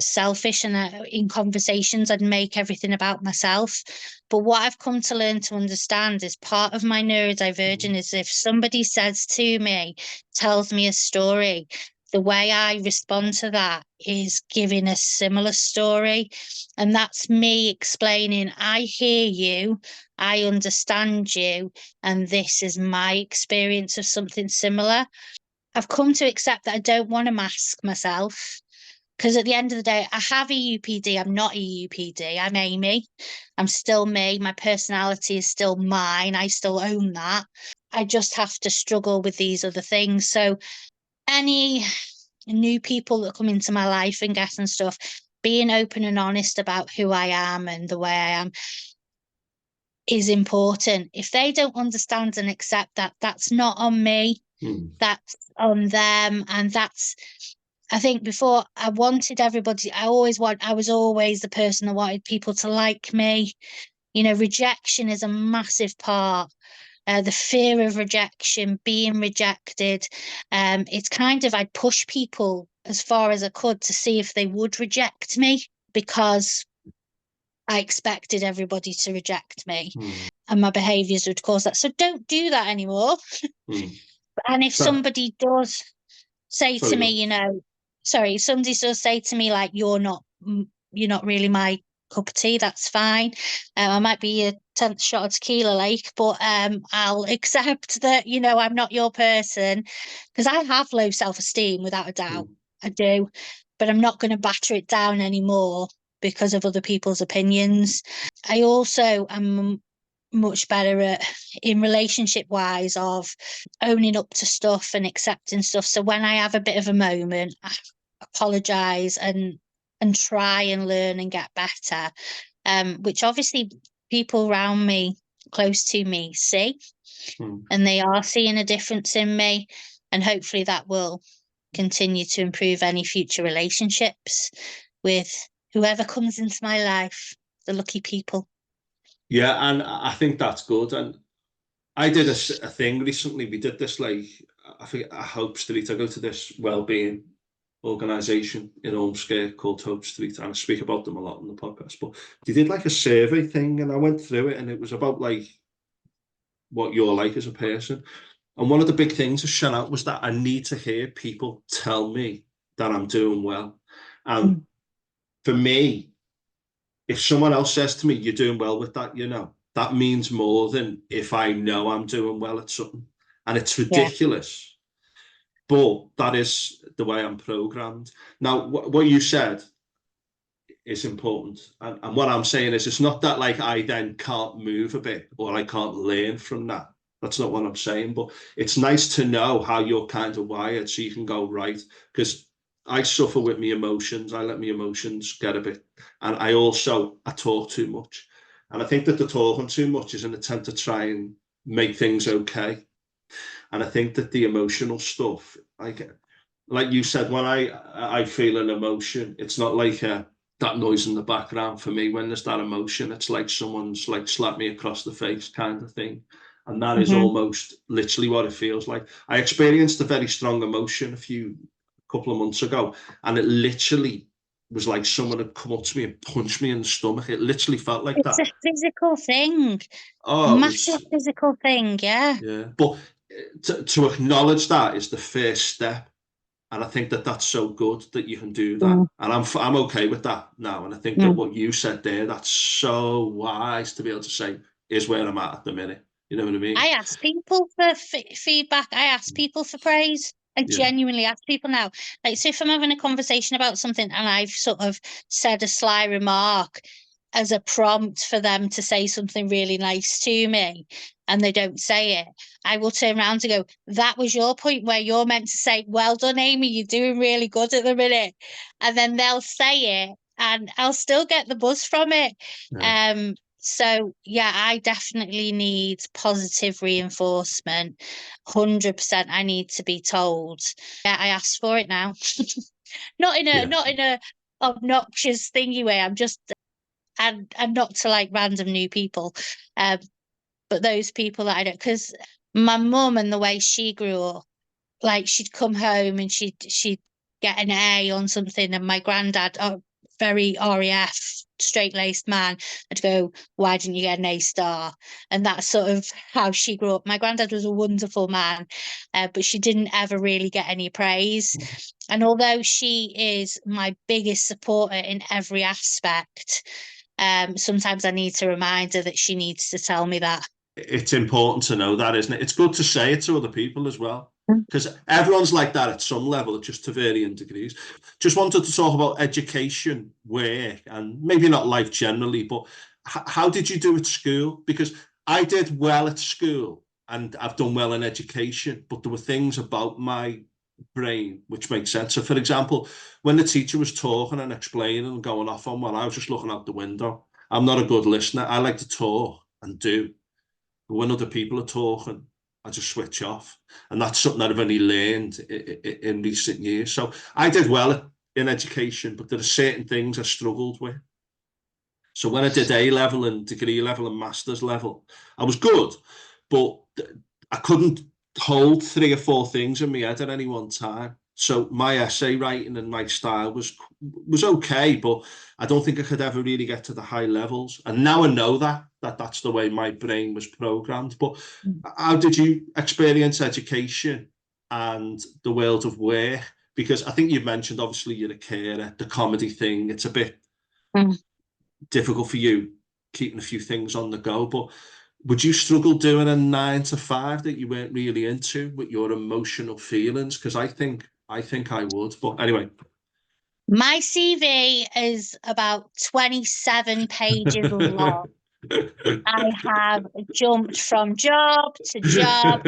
selfish and in conversations I'd make everything about myself. But what I've come to learn to understand is part of my neurodivergent is if somebody says to me, tells me a story, the way I respond to that is giving a similar story. And that's me explaining, I hear you, I understand you, and this is my experience of something similar. I've come to accept that I don't want to mask myself because at the end of the day, I have EUPD. I'm not EUPD. I'm Amy. I'm still me. My personality is still mine. I still own that. I just have to struggle with these other things. So, any new people that come into my life and get and stuff, being open and honest about who I am and the way I am is important. If they don't understand and accept that, that's not on me. That's on them. And that's, I think before I wanted everybody, I was always the person that wanted people to like me. You know, rejection is a massive part. The fear of rejection, being rejected. It's kind of, I'd push people as far as I could to see if they would reject me because I expected everybody to reject me and my behaviours would cause that. So don't do that anymore. And if somebody does say to me, you know, if somebody does say to me like you're not really my cup of tea, that's fine. I might be a 10th shot of tequila like, but I'll accept that, you know, I'm not your person because I have low self-esteem without a doubt. I do, but I'm not going to batter it down anymore because of other people's opinions. I also am much better at in relationship wise of owning up to stuff and accepting stuff. So when I have a bit of a moment, I apologize and and try and learn and get better, which obviously people around me, close to me, see, and they are seeing a difference in me, and hopefully that will continue to improve any future relationships with whoever comes into my life, the lucky people. Yeah, and I think that's good. And I did a thing recently. We did this, like, I think at Hope Street. I go to this Wellbeing organisation in Ormskirk called Hope Street, and I speak about them a lot on the podcast. But they did like a survey thing, and I went through it, and it was about like what you're like as a person. And one of the big things that shone out was that I need to hear people tell me that I'm doing well. And for me, if someone else says to me, you're doing well with that, you know, that means more than if I know I'm doing well at something. And it's ridiculous, but that is the way I'm programmed. Now, what you said is important. And what I'm saying is, it's not that like I then can't move a bit or I can't learn from that. That's not what I'm saying, but it's nice to know how you're kind of wired so you can go, right, because I suffer with my emotions. I let my emotions get a bit, and I talk too much. And I think that the talking too much is an attempt to try and make things okay. And I think that the emotional stuff, like you said, when I feel an emotion, it's not like that noise in the background for me. When there's that emotion, it's like someone's like slapped me across the face kind of thing. And that is almost literally what it feels like. I experienced a very strong emotion a couple of months ago, and it literally was like someone had come up to me and punched me in the stomach. It literally felt like It's that. a physical thing. Oh, Massive physical thing, yeah. But to acknowledge that is the first step. And I think that that's so good that you can do that. And I'm okay with that now. And I think that what you said there, that's so wise to be able to say, is where I'm at the minute. You know what I mean? I ask people for feedback. I ask people for praise. I genuinely ask people now. Like, so if I'm having a conversation about something and I've sort of said a sly remark as a prompt for them to say something really nice to me, and they don't say it, I will turn around and go, that was your point where you're meant to say, well done, Amy, you're doing really good at the minute. And then they'll say it and I'll still get the buzz from it. Yeah. So yeah, I definitely need positive reinforcement. 100% I need to be told. Yeah, I ask for it now. Not in a obnoxious thingy way. I'm just and not to like random new people. But those people that I don't, because my mum and the way she grew up, like she'd come home and she'd get an A on something, and my granddad, very RAF, straight-laced man, I'd go, why didn't you get an A star? And that's sort of how she grew up. My granddad was a wonderful man, but she didn't ever really get any praise. And although she is my biggest supporter in every aspect, sometimes I need to remind her that she needs to tell me that. It's important to know that, isn't it? It's good to say it to other people as well, because everyone's like that at some level, just to varying degrees. Just wanted to talk about education, work, and maybe not life generally, but how did you do at school? Because I did well at school and I've done well in education, but there were things about my brain which make sense. So, for example, when the teacher was talking and explaining and going off on one, I was just looking out the window. I'm not a good listener. I like to talk and do. But when other people are talking, I just switch off. And that's something that I've only learned in recent years. So I did well in education, but there are certain things I struggled with. So when I did A level and degree level and master's level, I was good, but I couldn't hold 3 or 4 things in my head at any one time. So my essay writing and my style was okay, but I don't think I could ever really get to the high levels. And now I know that's the way my brain was programmed. But how did you experience education and the world of work? Because I think you've mentioned, obviously, you're a carer, the comedy thing. It's a bit difficult for you keeping a few things on the go. But would you struggle doing a 9 to 5 that you weren't really into with your emotional feelings? Because I think I would. But anyway. My CV is about 27 pages long. I have jumped from job to job.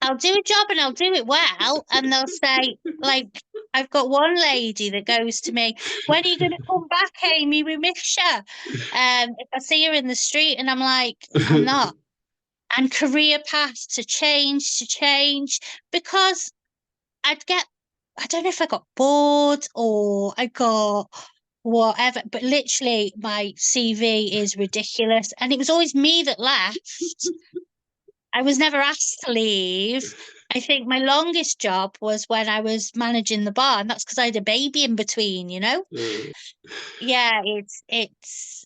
I'll do a job and I'll do it well. And they'll say, like, I've got one lady that goes to me, when are you going to come back, Amy? We miss you. If I see her in the street, and I'm like, I'm not. And career paths to change, because I don't know if I got bored or I got whatever, but literally my CV is ridiculous. And it was always me that left. I was never asked to leave. I think my longest job was when I was managing the bar, and that's because I had a baby in between, you know? Yeah, it's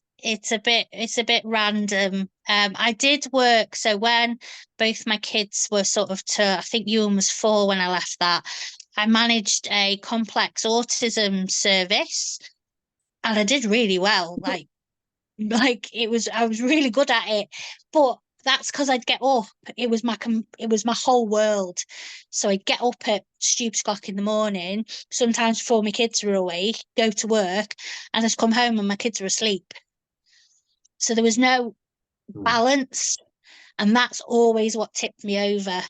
a bit random. I did work, so when both my kids were sort of I think Ewan was 4 when I left that, I managed a complex autism service, and I did really well. Like I was really good at it, but that's because I'd get up. It was my whole world. So I'd get up at stupid o'clock in the morning, sometimes before my kids were awake, go to work, and I'd come home and my kids were asleep. So there was no balance, and that's always what tipped me over,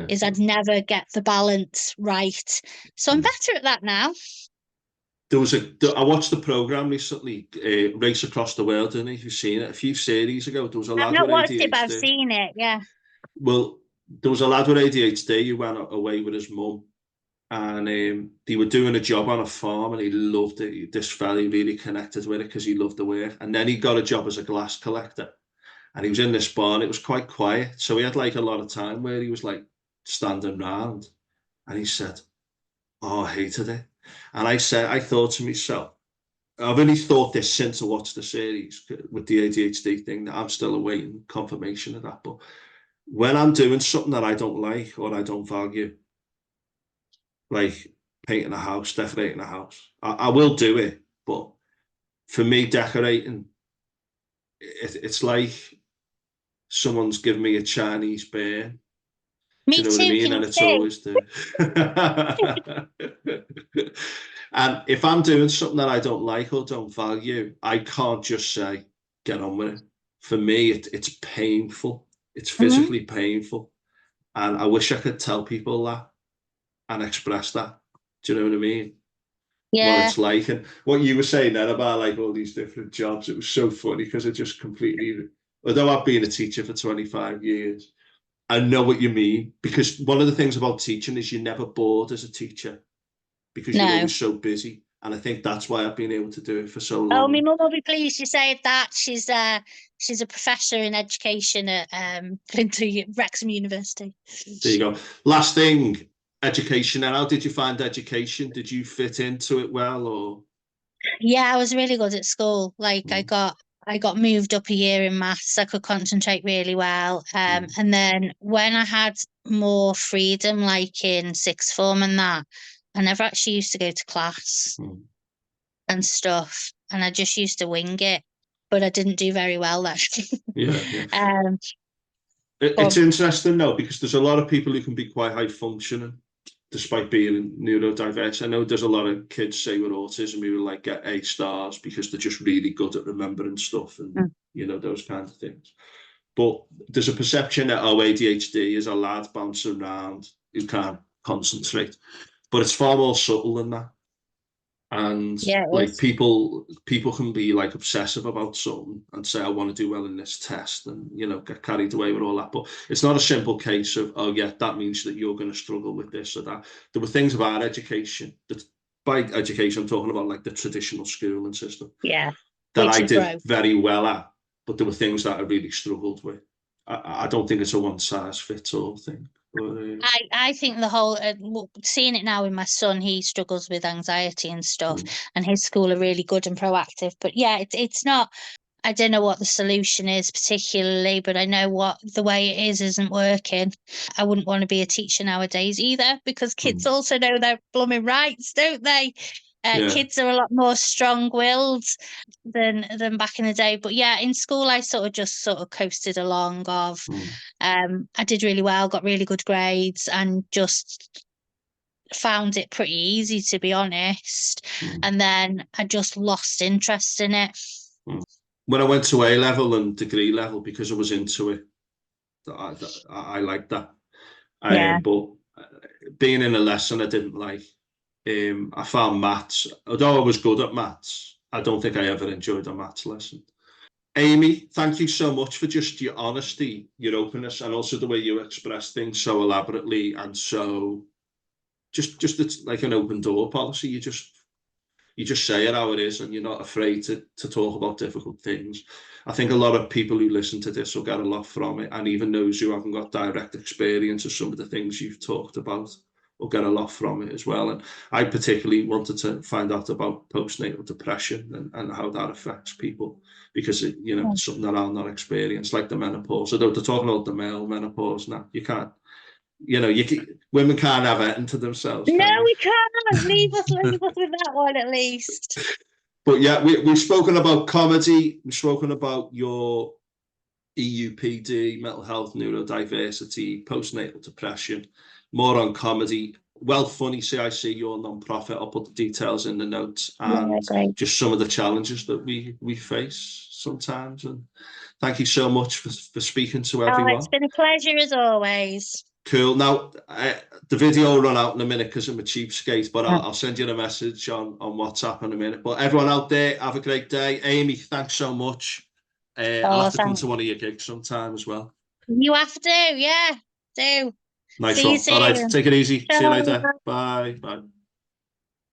is I'd never get the balance right. So I'm better at that now. I watched the program recently, Race Across the World, didn't you? You've seen it a few series ago. There was a lad I've not with watched ADHD. it, but I've seen it, yeah. Well, there was a lad with ADHD who went away with his mum, and they were doing a job on a farm, and he loved it. This fella, he really connected with it because he loved the work. And then he got a job as a glass collector, and he was in this barn. It was quite quiet, so he had like a lot of time where he was like standing round, and he said, "Oh, I hated it." And I thought to myself, I've only thought this since I watched the series with the ADHD thing, that I'm still awaiting confirmation of that. But when I'm doing something that I don't like or I don't value, like painting a house, decorating a house, I will do it. But for me, decorating, it's like someone's giving me a Chinese bear. Me Do you know too, what I mean? can And you it's see? always the. And if I'm doing something that I don't like or don't value, I can't just say, get on with it. For me, it's painful. It's physically painful. And I wish I could tell people that and express that. Do you know what I mean? What Yeah. it's like. And what you were saying then about like all these different jobs, it was so funny because it just completely, although I've been a teacher for 25 years, I know what you mean, because one of the things about teaching is you're never bored as a teacher because you're No. always so busy. And I think that's why I've been able to do it for so Oh, my long. mum will be pleased you said that. She's a professor in education at Wrexham University. There you go. Last thing, education. And how did you find education? Did you fit into it well, or? Yeah, I was really good at school. Like I got moved up a year in maths. I could concentrate really well. And then when I had more freedom, like in sixth form and that, I never actually used to go to class and stuff. And I just used to wing it, but I didn't do very well there. Yeah, yeah. But It's interesting though, because there's a lot of people who can be quite high functioning despite being neurodiverse. I know there's a lot of kids, say, with autism who will like get A stars because they're just really good at remembering stuff and you know, those kinds of things. But there's a perception that ADHD is a lad bouncing around who can't concentrate, but it's far more subtle than that. And yeah, it like is. people can be like obsessive about something and say, I want to do well in this test, and you know, get carried away with all that. But it's not a simple case of, oh yeah, that means that you're going to struggle with this or that. There were things about education that, by education I'm talking about like the traditional schooling system, Yeah, that I which is did broke. very well at, but there were things that I really struggled with. I don't think it's a one size fits all thing. But, I think the whole seeing it now with my son, he struggles with anxiety and stuff, and his school are really good and proactive. But yeah, it's not. I don't know what the solution is particularly, but I know what the way it is isn't working. I wouldn't want to be a teacher nowadays either, because kids also know their blooming rights, don't they? yeah. Kids are a lot more strong-willed than back in the day. But yeah, in school I sort of coasted along of I did really well, got really good grades, and just found it pretty easy, to be honest. And then I just lost interest in it. When I went to A level and degree level, because I was into it, I liked that. Yeah. But being in a lesson I didn't like, I found maths, although I was good at maths, I don't think I ever enjoyed a maths lesson. Amy, thank you so much for just your honesty, your openness, and also the way you express things so elaborately and so just it's like an open door policy. You just say it how it is, and you're not afraid to talk about difficult things. I think a lot of people who listen to this will get a lot from it, and even those who haven't got direct experience of some of the things you've talked about will get a lot from it as well. And I particularly wanted to find out about postnatal depression and how that affects people, because it's something that I'll not experience, like the menopause. Although they're talking about the male menopause now, you can't. Women can't have it into themselves, No, can they? we can't. Leave us with that one at least. But yeah, we've spoken about comedy. We've spoken about your EUPD, mental health, neurodiversity, postnatal depression, more on comedy. Well Funny, CIC, your non-profit. I'll put the details in the notes, and great. just some of the challenges that we face sometimes. And thank you so much for speaking to everyone. It's been a pleasure as always. Cool. Now, the video will run out in a minute because I'm a cheapskate, but I'll send you a message on WhatsApp in a minute. But everyone out there, have a great day. Amy, thanks so much. I'll have to come to one of your gigs sometime as well. You have to, yeah, do. Nice See you one. soon. All right, take it easy. Bye. See you later. Bye. Bye.